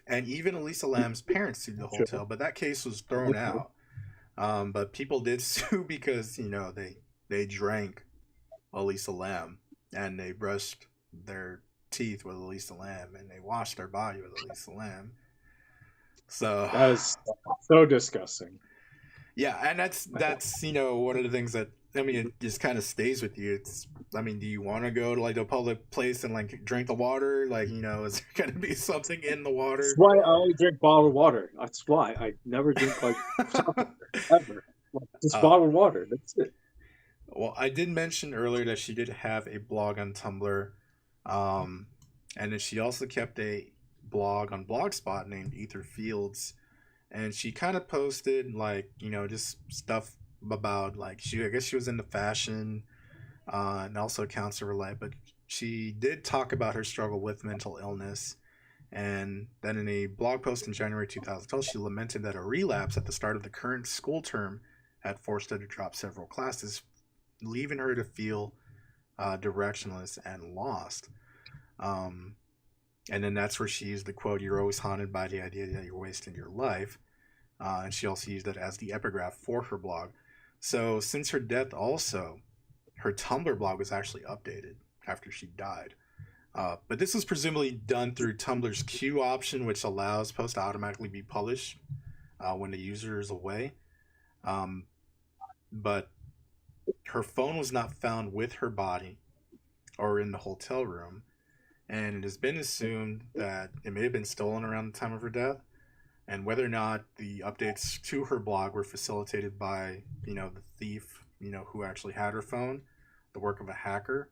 and even Elisa Lam's parents sued the hotel, but that case was thrown out. But people did sue because, you know, they drank Elisa Lam, and they brushed their teeth with Elisa Lam, and they washed their body with Elisa Lam. So that is so disgusting. Yeah, and that's you know, one of the things that, I mean, it just kind of stays with you. It's, I mean, do you want to go to like a public place and like drink the water? Like, you know, is there gonna be something in the water? That's why I only drink bottled water. That's why I never drink like ever. Just bottled water. That's it. Well, I did mention earlier that she did have a blog on Tumblr, and then she also kept a blog on Blogspot named Ether Fields, and she kind of posted, like, you know, just stuff about like I guess she was into fashion, and also accounts of her life, but she did talk about her struggle with mental illness. And then in a blog post in January 2012, she lamented that a relapse at the start of the current school term had forced her to drop several classes, leaving her to feel directionless and lost. And then that's where she used the quote, "You're always haunted by the idea that you're wasting your life." And she also used it as the epigraph for her blog. So since her death also, her Tumblr blog was actually updated after she died. But this was presumably done through Tumblr's queue option, which allows posts to automatically be published when the user is away. But her phone was not found with her body or in the hotel room. And it has been assumed that it may have been stolen around the time of her death. And whether or not the updates to her blog were facilitated by, the thief, who actually had her phone, the work of a hacker,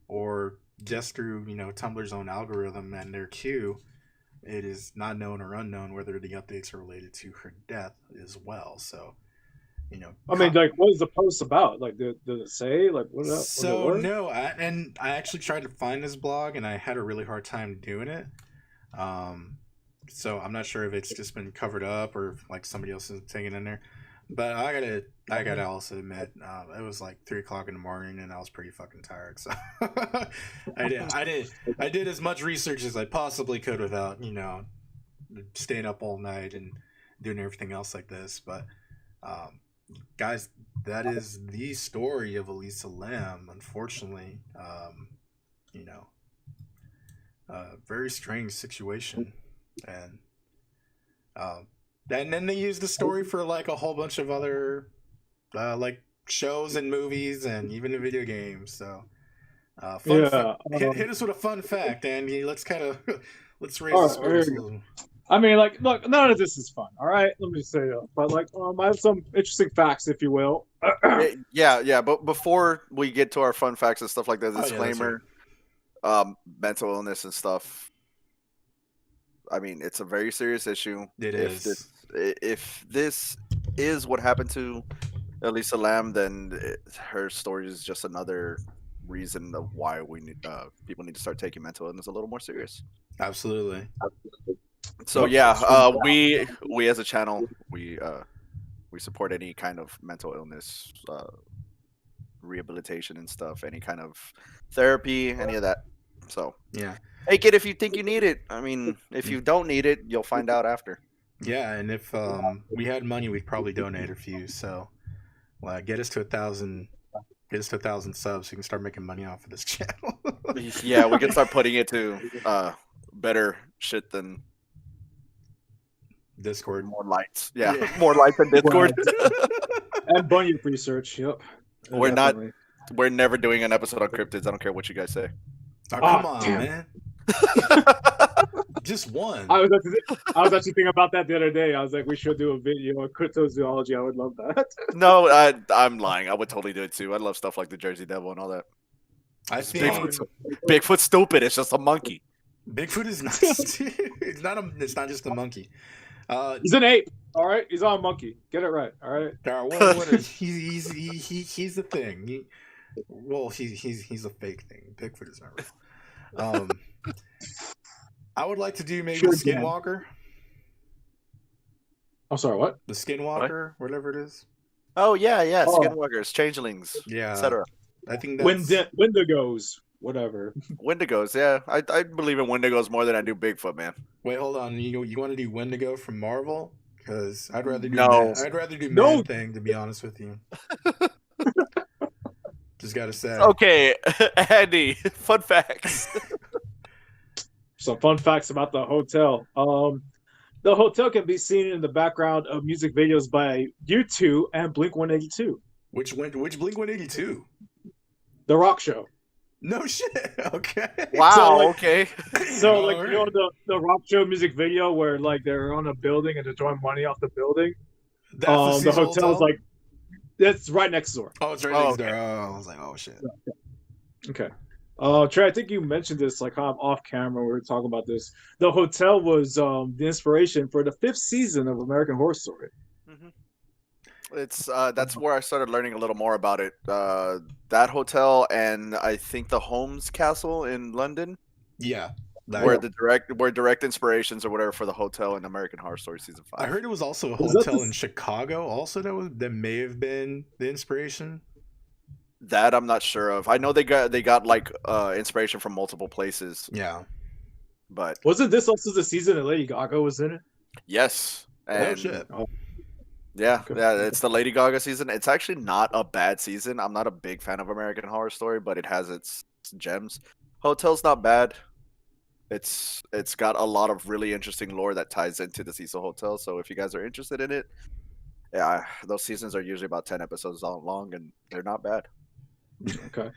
or just through, Tumblr's own algorithm and their queue, it is not known or unknown whether the updates are related to her death as well. So, I mean, like, what is the post about? Like, did it say, like, what? So no, I actually tried to find this blog, and I had a really hard time doing it. So I'm not sure if it's just been covered up or if, like, somebody else is taking it in there. But I gotta also admit, it was like 3:00 in the morning, and I was pretty fucking tired. So I did as much research as I possibly could without, staying up all night and doing everything else like this. But guys, that is the story of Elisa Lam. Unfortunately, very strange situation, and then they used the story for like a whole bunch of other like shows and movies and even the video games. So hit us with a fun fact, Andy. Let's let's raise the spirits a little. I mean, like, look, none of this is fun. All right, let me say that. But like, I have some interesting facts, if you will. Yeah. But before we get to our fun facts and stuff like that, disclaimer, mental illness and stuff. I mean, it's a very serious issue. It is. If this is what happened to Elisa Lam, then her story is just another reason of why we need people need to start taking mental illness a little more serious. Absolutely. So yeah, we as a channel, we support any kind of mental illness rehabilitation and stuff, any kind of therapy, any of that. So yeah, take it if you think you need it. I mean, if you don't need it, you'll find out after. Yeah, and if we had money, we'd probably donate a few. So get us to 1,000. Get us to 1,000 subs so we can start making money off of this channel. Yeah, we can start putting it to better shit than Discord. More lights. Yeah. More lights than Discord. And Bunyip research. Yep. We're never doing an episode on cryptids. I don't care what you guys say. Oh, come on, man. Just one. I was actually thinking about that the other day. I was like, we should do a video on cryptozoology. I would love that. No, I'm lying. I would totally do it too. I love stuff like the Jersey Devil and all that. I think Bigfoot's stupid. It's just a monkey. Bigfoot is not. It's not just a monkey. He's an ape. All right, he's not a monkey. Get it right. All right. He's the thing. He's a fake thing. Bigfoot is not real. I would like to do maybe the Skinwalker. I'm sorry, what? The Skinwalker, whatever it is. Oh yeah, Skinwalkers, changelings, etc. I think that's Wendigos, whatever. Wendigos, yeah. I believe in Wendigos more than I do Bigfoot, man. Wait, hold on. You want to do Wendigo from Marvel? Because I'd rather do Man Thing, to be honest with you. Just gotta say. Okay, Andy. Fun facts. Some fun facts about the hotel. The hotel can be seen in the background of music videos by U2 and Blink-182. Which Blink-182? The Rock Show. No shit. Okay. Wow. Okay. So like you know the Rock Show music video where like they're on a building and they're drawing money off the building. The hotel's like it's right next door. Oh, it's right next door. Oh, I was like, oh shit. Okay. Trey, I think you mentioned this like kind of off camera. We were talking about this. The hotel was the inspiration for the 5th season of American Horror Story. Mm-hmm. It's that's where I started learning a little more about it. That hotel and I think the Holmes Castle in London Yeah, were Yeah. direct inspirations or whatever for the hotel in American Horror Story season 5. I heard it was also a Was that hotel the- in Chicago also that may have been the inspiration. That I'm not sure of. I know they got like inspiration from multiple places, Yeah. but Wasn't this also the season that Lady Gaga was in it? yes, and Oh shit. yeah, Okay. yeah, it's the Lady Gaga season. It's actually not a bad season. I'm not a big fan of American Horror Story, but it has its gems. Hotel's not bad. It's got a lot of really interesting lore that ties into the Cecil Hotel. So if you guys are interested in it, yeah, those seasons are usually about 10 episodes long, and they're not bad. Okay.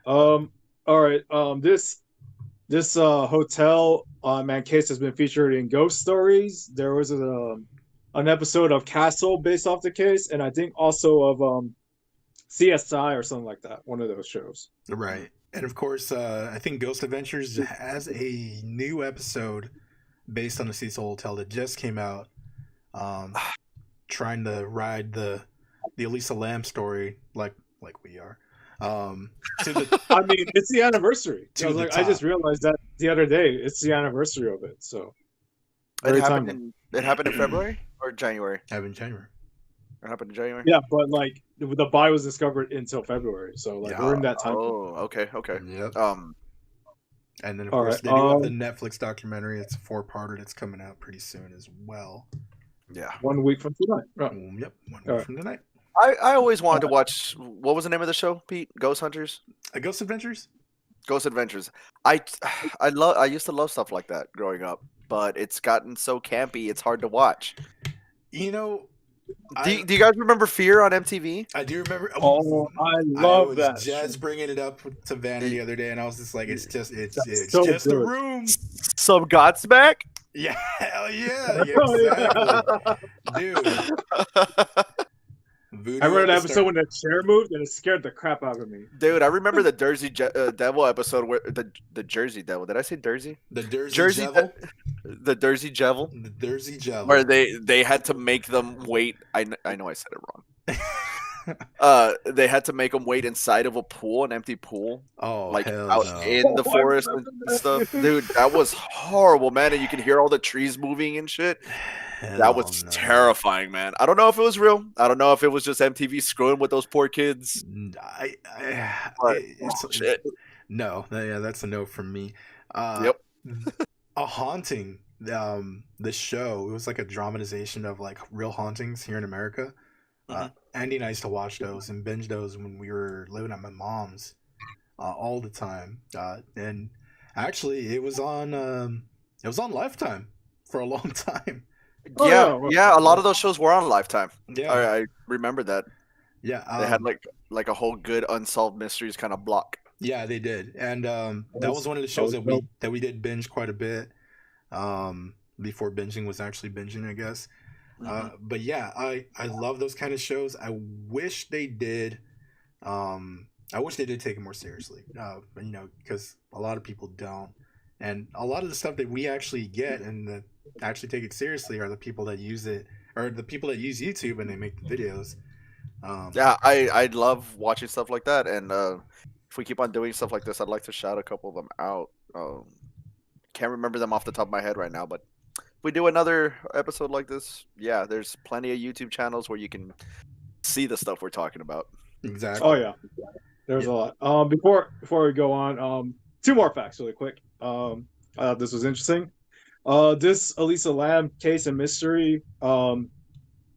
All right. This hotel man case has been featured in Ghost Stories. There was an episode of Castle based off the case, and I think also of CSI or something like that. One of those shows. Right. And of course, I think Ghost Adventures has a new episode based on the Cecil Hotel that just came out. Trying to ride the Elisa Lamb story like we are. To the I mean, it's the anniversary. To I was the like, I just top. realized that the other day. It's the anniversary of it. So very timely. It happened in February or January. Having January. It happened in January. Yeah, but like the buy was discovered until February, so like we're in that time. Oh, okay. Yep. And then of All course right, they do have the Netflix documentary. It's a 4-parter that's coming out pretty soon as well. Yeah. 1 week from tonight. Right. Yep. One All week right. from tonight. I always wanted to watch. What was the name of the show, Pete? Ghost Hunters. Ghost Adventures. Ghost Adventures. I used to love stuff like that growing up, but it's gotten so campy. It's hard to watch. You know, Do you guys remember Fear on MTV? I do remember. Oh, I love was that. just bringing it up to Vanny the other day, and I was just like, it's just so just a good. room. Some Godsmack. Yeah, hell yeah, Oh, exactly, dude. Voodoo I read an at the episode start. when the chair moved and it scared the crap out of me. Dude, I remember the Jersey Devil episode where the Jersey Devil. Did I say Jersey? The Jersey Devil. The Jersey Devil. The Jersey Devil. Where they had to make them wait. I know I said it wrong. They had to make them wait inside of a pool, an empty pool, Oh, like hell out no. in the Oh, I forest remember and that. stuff. Dude, that was horrible, man. And you can hear all the trees moving and shit. That was Hell no. terrifying, man. I don't know if it was real. I don't know if it was just MTV screwing with those poor kids. But shit. No, yeah, that's a no from me. Yep. A haunting. The show. It was like a dramatization of like real hauntings here in America. Andy and I used to watch those and binge those when we were living at my mom's all the time. And actually, it was on Lifetime for a long time. Oh, Yeah, yeah, yeah. A lot of those shows were on Lifetime. Yeah, I remember that. yeah. They had like a whole good unsolved mysteries kind of block. Yeah, they did, and that was- was one of the shows that that was we did binge quite a bit. Before binging was actually binging, I guess. But yeah, I love those kind of shows. I wish they did. I wish they did take it more seriously. You know, because a lot of people don't, and a lot of the stuff that we actually get and that actually take it seriously are the people that use it, or the people that use YouTube and they make the videos. Yeah, I love watching stuff like that, and if we keep on doing stuff like this, I'd like to shout a couple of them out. Can't remember them off the top of my head right now, but if we do another episode like this, yeah, there's plenty of YouTube channels where you can see the stuff we're talking about. Exactly. Oh yeah, there's a lot. Before we go on, 2 more facts really quick. I thought this was interesting. This Elisa Lam case and mystery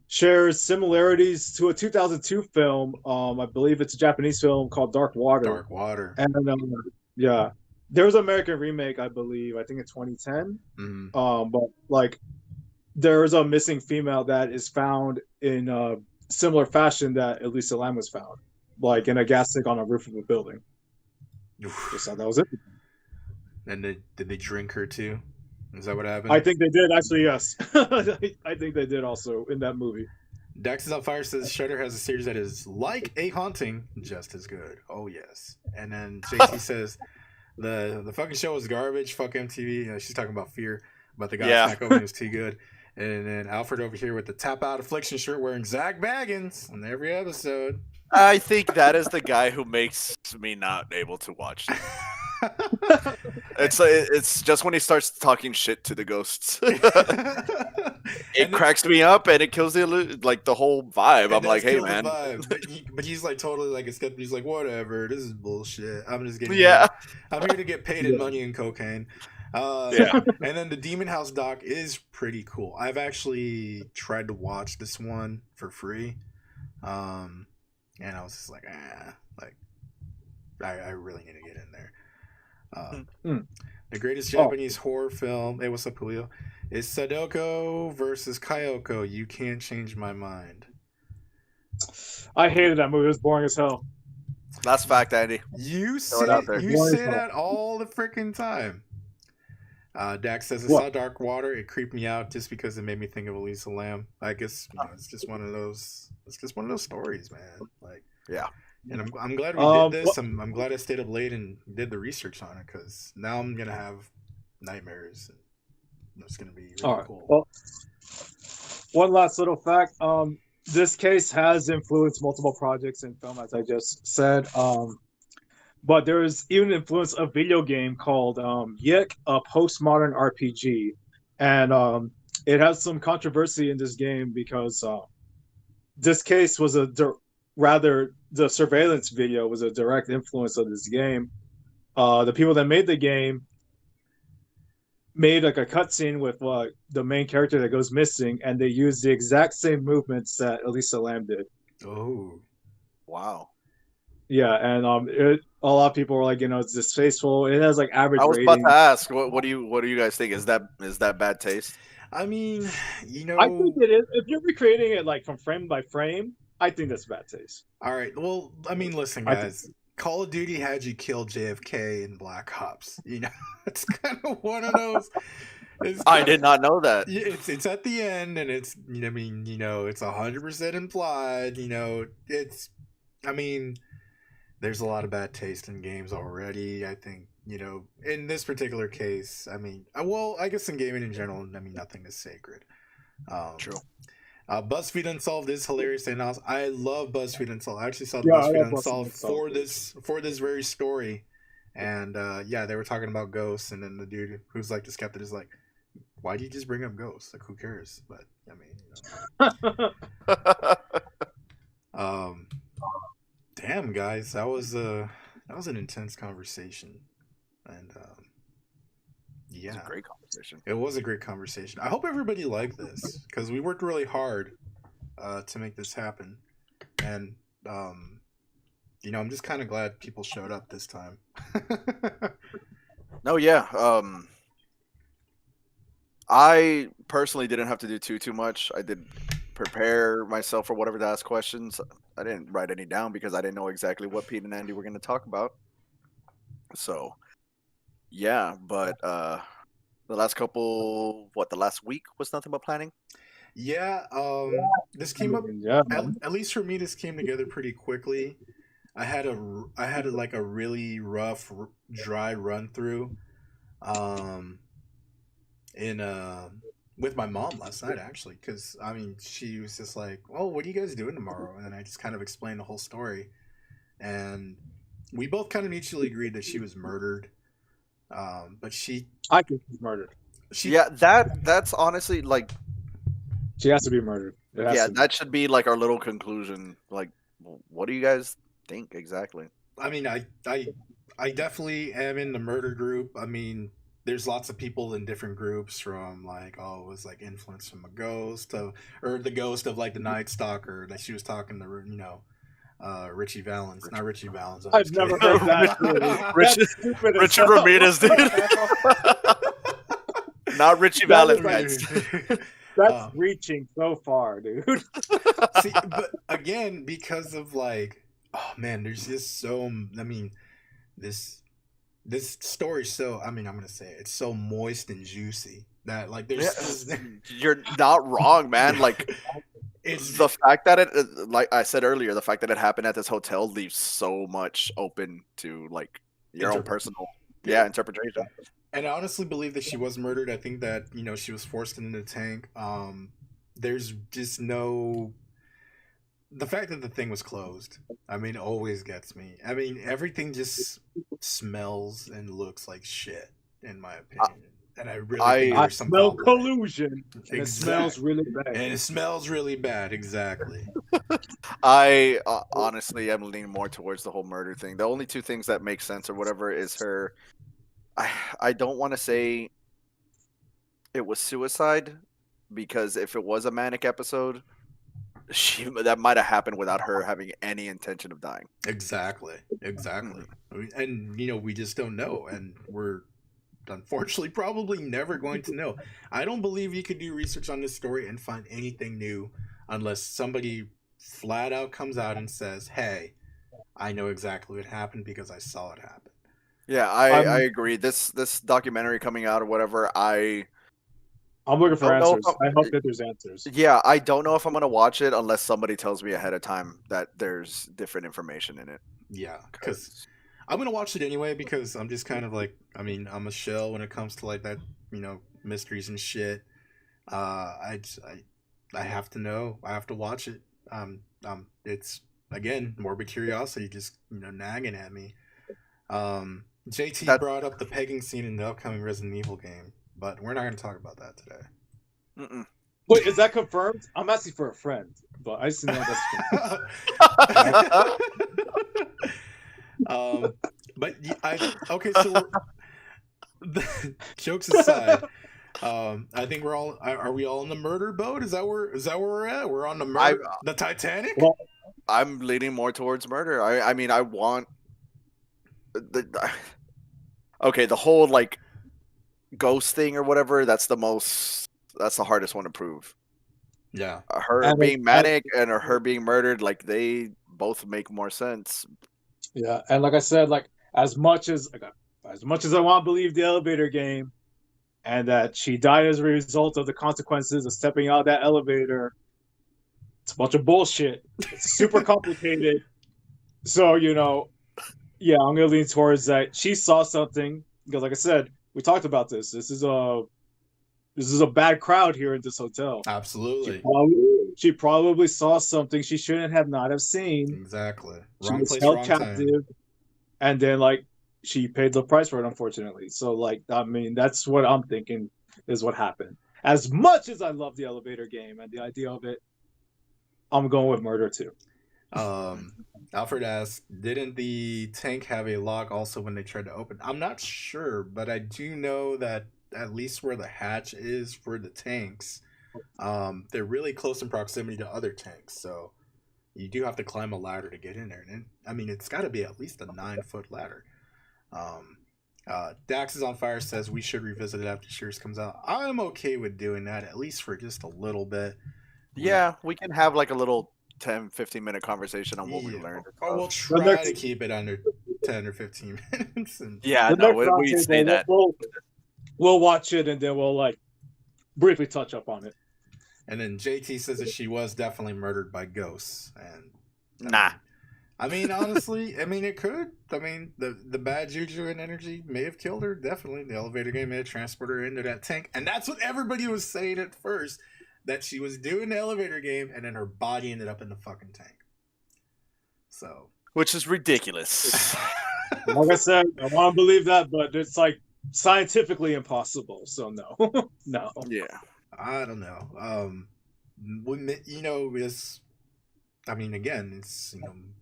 shares similarities to a 2002 film. I believe it's a Japanese film called Dark Water. Dark Water. And yeah, there was an American remake, I believe. I think in 2010. But like, there's a missing female that is found in similar fashion that Elisa Lam was found, like in a gas tank on a roof of a building. Just thought that was it. And did they drink her too? Is that what happened? I think they did actually. Yes, I think they did also in that movie. Dax is on fire says Shudder has a series that is like A Haunting, just as good. Oh yes. And then JC says the fucking show was garbage. Fuck MTV. She's talking about Fear, but the guy Yeah. snack opening was too good. And then Alfred over here with the Tap Out Affliction shirt wearing Zach Baggins on every episode. I think that is the guy who makes me not able to watch. It's just when he starts talking shit to the ghosts. It cracks me up and it kills the whole vibe. I'm like, hey man. But he's like totally like a skeptic. He's like, whatever, this is bullshit. I'm just getting I'm here to get paid in money and cocaine. And then the Demon House doc is pretty cool. I've actually tried to watch this one for free. And I was just like, I really need to get in there. The greatest Japanese horror film, hey, what's up, Julio? Is Sadoko versus Kyoko. You Can't Change My Mind. I hated that movie. It was boring as hell. That's fact, Andy. You say that all the freaking time. Dax says, I saw Dark Water. It creeped me out just because it made me think of Elisa Lam. I guess it's just one of those. It's just one of those stories, man. Like, yeah. And I'm glad we did this. I'm glad I stayed up late and did the research on it because now I'm gonna have nightmares. And it's gonna be really cool. Well, one last little fact. This case has influenced multiple projects in film, as I just said. But there is even influence a video game called Yik, a postmodern RPG, and it has some controversy in this game because this case was the surveillance video was a direct influence of this game. The people that made the game made like a cutscene with the main character that goes missing, and they used the exact same movements that Elisa Lam did. Oh, wow. Yeah, and a lot of people were like, it's distasteful. It has like average. I was rating. about to ask, what do you guys think? Is that bad taste? I mean, I think it is. If you're recreating it like from frame by frame, I think that's bad taste. All right. Well, I mean, listen, guys. Call of Duty had you kill JFK in Black Ops. It's kind of one of those. I did not know that. It's at the end, and it's it's 100% implied. I mean, there's a lot of bad taste in games already. I think in this particular case. I mean, I guess in gaming in general, nothing is sacred. True. BuzzFeed Unsolved is hilarious, and I love BuzzFeed Unsolved. I actually saw BuzzFeed Unsolved for this very story, and they were talking about ghosts, and then the dude who's like the skeptic is like, "Why do you just bring up ghosts? Like, who cares?" But I mean, damn guys, that was an intense conversation, and It was a great conversation. It was a great conversation. I hope everybody liked this because we worked really hard to make this happen. And, I'm just kind of glad people showed up this time. No, yeah. I personally didn't have to do too much. I did prepare myself for whatever to ask questions. I didn't write any down because I didn't know exactly what Pete and Andy were going to talk about. So... yeah, but the last week was nothing but planning. Yeah, this came up. At least for me, this came together pretty quickly. I had a really rough, dry run through, with my mom last night actually, because she was just like, "Oh, what are you guys doing tomorrow?" And then I just kind of explained the whole story, and we both kind of mutually agreed that she was murdered. But I think she's murdered. That's honestly like, she has to be murdered. That should be like our little conclusion. Like, what do you guys think exactly? I mean, I definitely am in the murder group. I mean, there's lots of people in different groups from like, it was like influence from a ghost or the ghost of like the Night Stalker that she was talking to, Richie Valens. Not Richie Valens. I've never heard that. Richard Ramirez, dude. Not Richie Valens. That's reaching so far, dude. See, but again, because of like, oh man, there's just so. I mean, this story's so. I mean, I'm gonna say it's so moist and juicy that like there's. You're not wrong, man. Like. It's the fact that it, like I said earlier, the fact that it happened at this hotel leaves so much open to like your own personal, interpretation. And I honestly believe that she was murdered. I think that she was forced into the tank. There's just no. The fact that the thing was closed, I mean, always gets me. I mean, everything just smells and looks like shit, in my opinion. And I really think I I there's some smell foul play. collusion, and it smells really bad. And it smells really bad, exactly. I honestly am leaning more towards the whole murder thing. The only two things that make sense or whatever is her. I don't want to say it was suicide, because if it was a manic episode, that might have happened without her having any intention of dying. Exactly. And we just don't know, and we're unfortunately probably never going to know. I don't believe you could do research on this story and find anything new unless somebody flat out comes out and says, hey, I know exactly what happened because I saw it happen. Yeah, I agree. This documentary coming out or whatever, I'm looking for don't know answers. if I hope that there's answers. yeah, I don't know if I'm gonna watch it unless somebody tells me ahead of time that there's different information in it. Yeah, because I'm gonna watch it anyway because I'm just kind of like, I mean, I'm a shell when it comes to like that, mysteries and shit. I have to know. I have to watch it. It's again morbid curiosity, just nagging at me. JT brought up the pegging scene in the upcoming Resident Evil game, but we're not going to talk about that today. Mm-mm. Wait, is that confirmed? I'm asking for a friend, but I just know that's confirmed. But okay, so jokes aside, I think we're all are we all in the murder boat? Is that where we're at? We're on the the Titanic? Well, I'm leaning more towards murder. I mean, I want okay, the whole like ghost thing or whatever, that's the hardest one to prove. Yeah. Her being manic and her being murdered, like they both make more sense. Yeah, and like I said, like as much as I want to believe the elevator game and that she died as a result of the consequences of stepping out of that elevator, it's a bunch of bullshit. It's super complicated. So, yeah, I'm gonna lean towards that. She saw something because, like I said, we talked about this. This is a bad crowd here in this hotel. Absolutely. She probably saw something she shouldn't have not have seen. Exactly. She was held captive, and then like she paid the price for it, unfortunately. So like, I mean, that's what I'm thinking is what happened. As much as I love the elevator game and the idea of it, I'm going with murder too. Alfred asks, didn't the tank have a lock also when they tried to open? I'm not sure, but I do know that at least where the hatch is for the tanks, they're really close in proximity to other tanks, so you do have to climb a ladder to get in there. And I mean, it's got to be at least a 9-foot ladder. Dax is on fire says we should revisit it after Shears comes out. I'm okay with doing that, at least for just a little bit. Yeah, we can have like a little 10-15 minute conversation on what we learned. Or we'll try to keep it under 10 or 15 minutes. Yeah, no, we say that. We'll watch it and then we'll like briefly touch up on it. And then JT says that she was definitely murdered by ghosts. And nah. I mean, honestly, I mean, it could. I mean, the bad juju and energy may have killed her. Definitely. The elevator game may have transported her into that tank. And that's what everybody was saying at first. That she was doing the elevator game and then her body ended up in the fucking tank. So. Which is ridiculous. Like I said, I want to believe that, but it's like scientifically impossible. So no. No. Yeah. I don't know. It's, I mean, again, it's,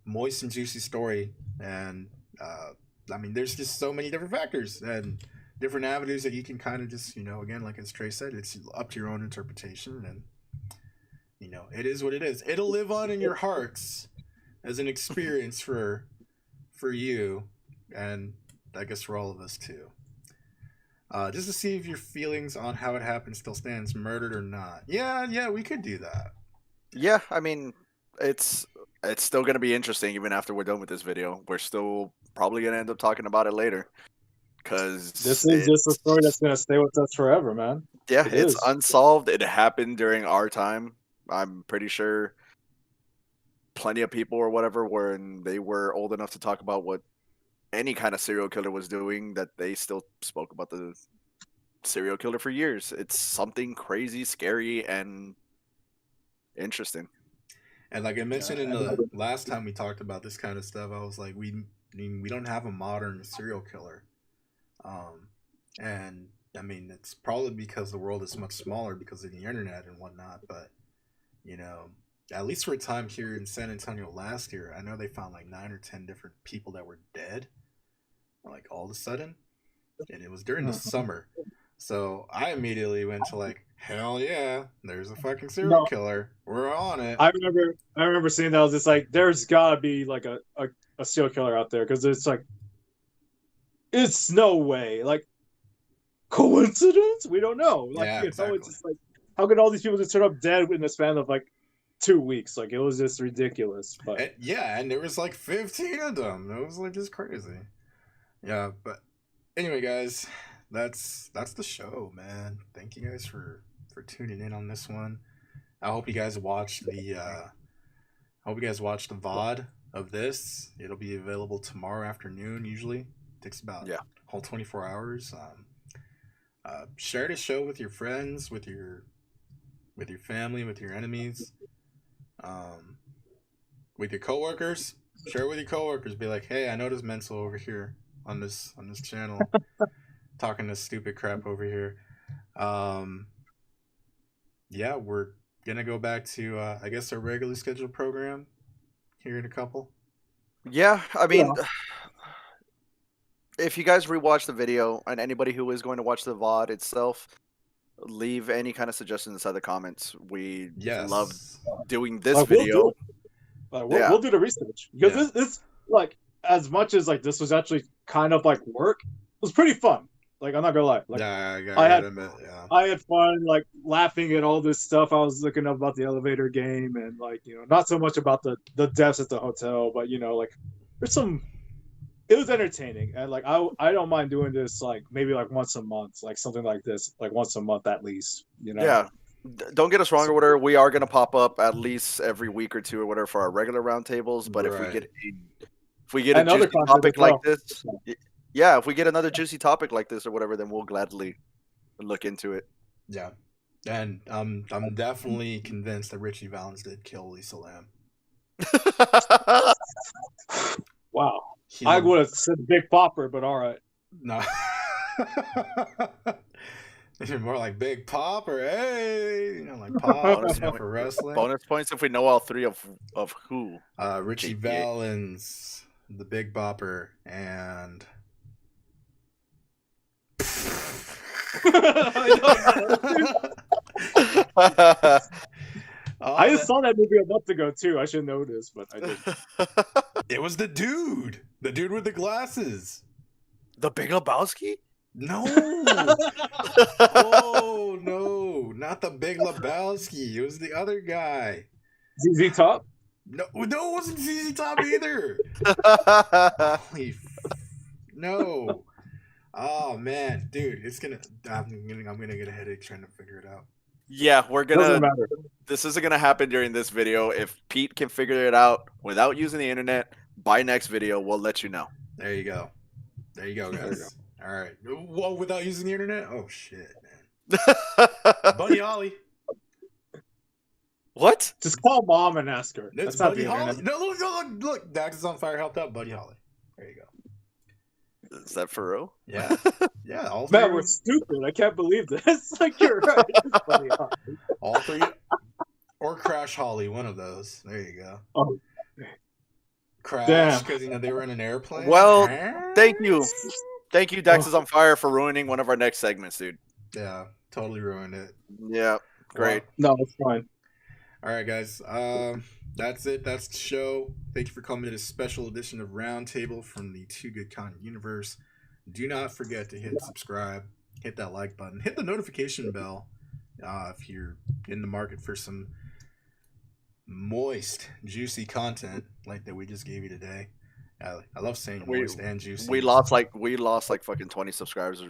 moist and juicy story. And, I mean, there's just so many different factors and different avenues that you can kind of just, again, like as Trey said, it's up to your own interpretation. And, it is what it is. It'll live on in your hearts as an experience for you. And I guess for all of us too. Just to see if your feelings on how it happened still stands, murdered or not. Yeah, we could do that. Yeah, I mean, it's still going to be interesting even after we're done with this video. We're still probably going to end up talking about it later. Because this is just a story that's going to stay with us forever, man. Yeah, it's unsolved. It happened during our time. I'm pretty sure plenty of people or whatever when they were old enough to talk about what any kind of serial killer was doing, that they still spoke about the serial killer for years. It's something crazy, scary, and interesting. And like I mentioned in and the last time we talked about this kind of stuff, I was like, we don't have a modern serial killer, and I mean it's probably because the world is much smaller because of the internet and whatnot. But you know, at least for a time here in San Antonio last year, I know they found like 9 or 10 different people that were dead, like all of a sudden, and it was during the summer. So I immediately went to like, hell yeah, there's a fucking serial No. killer. We're on it. I remember seeing that. I was just like, there's gotta be like a serial killer out there, because it's like, it's no way. Like, coincidence? We don't know. Like, Yeah, it's exactly. just like, how could all these people just turn up dead in the span of like 2 weeks? Like, it was just ridiculous. But And, yeah, and there was like 15 of them. It was like just crazy. Yeah, but anyway, guys, that's the show, man. Thank you guys for tuning in on this one. I hope you guys watched the VOD of this. It'll be available tomorrow afternoon. Usually, it takes about Yeah. whole 24 hours. Share the show with your friends, with your family, with your enemies, with your coworkers. Share it with your coworkers. Be like, hey, I know this mental over here on this channel, talking this stupid crap over here. Yeah, we're gonna go back to I guess our regularly scheduled program here in a couple. Yeah, I mean, if you guys rewatch the video, and anybody who is going to watch the VOD itself, leave any kind of suggestions inside the comments. We Yes. love doing this Like, we'll video. do we'll do the research, because this like, as much as like this was actually kind of like work, it was pretty fun. Like, I'm not gonna lie. Like, Yeah, I had admit, yeah. I had fun, like, laughing at all this stuff. I was looking up about the elevator game, and like, not so much about the deaths at the hotel, but like, there's some. It was entertaining, and like, I don't mind doing this like maybe like once a month, like something like this, like once a month at least. Yeah. Don't get us wrong or whatever. We are gonna pop up at least every week or two or whatever for our regular roundtables. But if we Right. get a Another juicy concept topic as well. like this, yeah, if we get another juicy topic like this or whatever, then we'll gladly look into it. Yeah. And I'm definitely convinced that Richie Valens did kill Lisa Lamb. Wow. I would have said Big Popper, but all right. No. You're more like Big Pop or hey, like Pop for wrestling. Bonus points if we know all three of who. Richie Valens, the Big Bopper, and I just saw that movie a month ago too. I should know this, but I didn't. It was the dude with the glasses. The Big Lebowski? No. Oh no, not the Big Lebowski. It was the other guy. ZZ Top? No, it wasn't ZZ Top either. No. Oh man, dude, I'm gonna get a headache trying to figure it out. Yeah, Doesn't matter. This isn't gonna happen during this video. If Pete can figure it out without using the internet, by next video, we'll let you know. There you go, guys. All right. Well, without using the internet? Oh shit, man. Buddy Holly. What? Just call mom and ask her. It's That's not Buddy the Holly. internet. No, look. Dax is on fire. Helped out Buddy Holly. There you go. Is that for real? Yeah. Yeah. All Man, three. we're stupid. I can't believe this. Like, you're right. It's funny. All three. Or Crash Holly, one of those. There you go. Oh. Crash, because they were in an airplane. Well, thank you. Thank you, Dax is on fire, for ruining one of our next segments, dude. Yeah, totally ruined it. Yeah, great. No, it's fine. All right, guys. That's it. That's the show. Thank you for coming to this special edition of Roundtable from the Too Good Content universe. Do not forget to hit subscribe, hit that like button, hit the notification bell if you're in the market for some moist, juicy content like that we just gave you today. I love saying moist and juicy. We lost like fucking 20 subscribers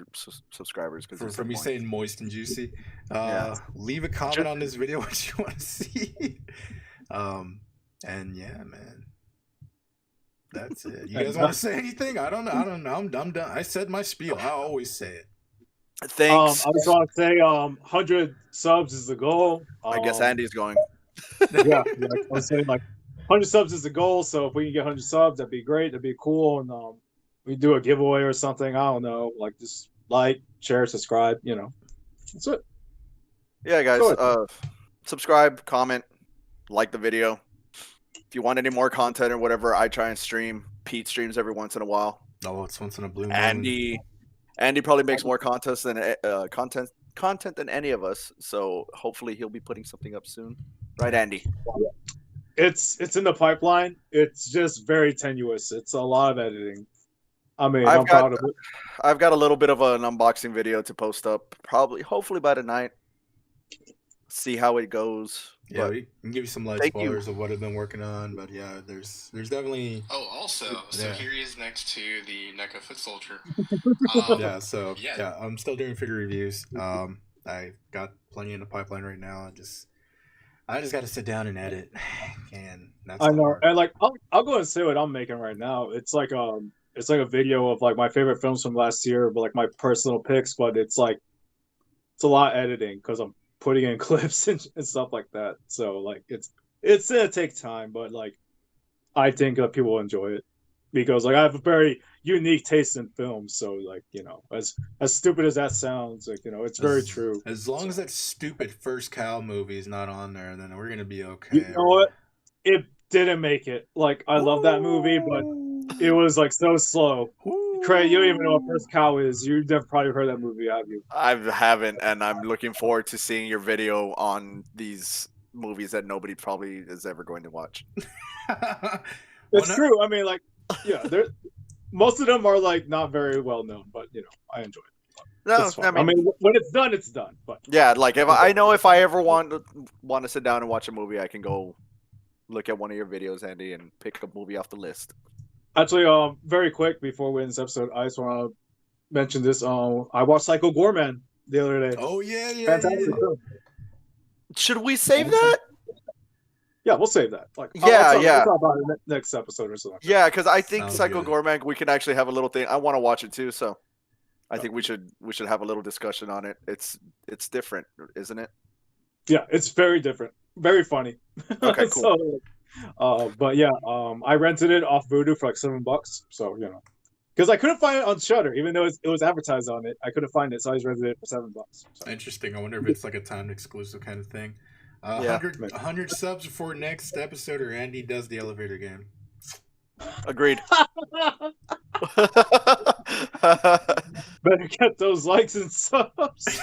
because from me saying moist and juicy. Yeah. Leave a comment on this video what you want to see. And yeah, man. That's it. You guys want to say anything? I don't know. I'm done. I said my spiel. I always say it. Thanks. I just want to say 100 subs is the goal. I guess Andy's going. Yeah, I was saying like 100 subs is the goal. So if we can get 100 subs, that'd be great. That'd be cool. And we do a giveaway or something. I don't know. Like just like, share, subscribe. That's it. Yeah, guys. Subscribe, comment, like the video. If you want any more content or whatever, I try and stream. Pete streams every once in a while. Oh, it's once in a blue moon. Andy probably makes more content than any of us. So hopefully he'll be putting something up soon, right, Andy? It's in the pipeline. It's just very tenuous. It's a lot of editing. I mean, I'm proud of it. I've got a little bit of an unboxing video to post up, hopefully by tonight. See how it goes. Yeah, we can give you some light spoilers of what I've been working on, but yeah, there's definitely. Oh, also, so here he is next to the NECA foot soldier. Yeah, I'm still doing figure reviews. I got plenty in the pipeline right now. I just got to sit down and edit, and that's. I know, and like I'll go and say what I'm making right now. It's like a video of like my favorite films from last year, but like my personal picks. But it's a lot of editing because I'm putting in clips and stuff like that. So like it's gonna take time, but like I think people will enjoy it because like I have a very unique taste in films. So like as stupid as that sounds, like it's very true. As long as that stupid First Cow movie is not on there, then we're gonna be okay. You know what? It didn't make it. Like I love that movie, but it was like so slow. Trey, you don't even know what First Cow is. You've never probably heard that movie, have you? I haven't, and I'm looking forward to seeing your video on these movies that nobody probably is ever going to watch. It's true. I mean, like, yeah, most of them are like not very well known, but I enjoy it. No, I mean, when it's done, it's done. But yeah, like if I ever want to sit down and watch a movie, I can go look at one of your videos, Andy, and pick a movie off the list. Actually, very quick before we end this episode, I just want to mention this. I watched Psycho Goreman the other day. Oh yeah. Fantastic film. Should we save that? Yeah, we'll save that. Like, We'll talk about it next episode or something. Yeah, because I think Sounds Psycho good. Goreman, we can actually have a little thing. I want to watch it too, so I think we should have a little discussion on it. It's different, isn't it? Yeah, it's very different, very funny. Okay, cool. But yeah, I rented it off Vudu for like $7. So because I couldn't find it on Shudder, even though it was advertised on it, I couldn't find it, so I just rented it for $7. So. Interesting. I wonder if it's like a timed exclusive kind of thing. 100 subs before next episode, or Andy does the elevator game. Agreed. Better get those likes and subs.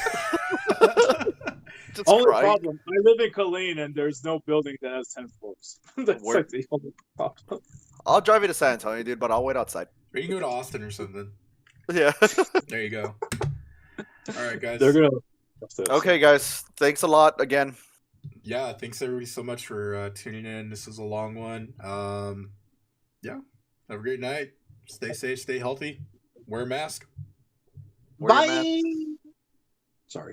Only problem, I live in Colleen and there's no building that has 10 floors. That's like the only problem. I'll drive you to San Antonio, dude, but I'll wait outside. Or you can go to Austin or something. Yeah. There you go. All right, guys. They're gonna. Okay, guys. Thanks a lot again. Yeah, thanks everybody so much for tuning in. This is a long one. Yeah. Have a great night. Stay safe, stay healthy. Wear a mask. Bye. Sorry.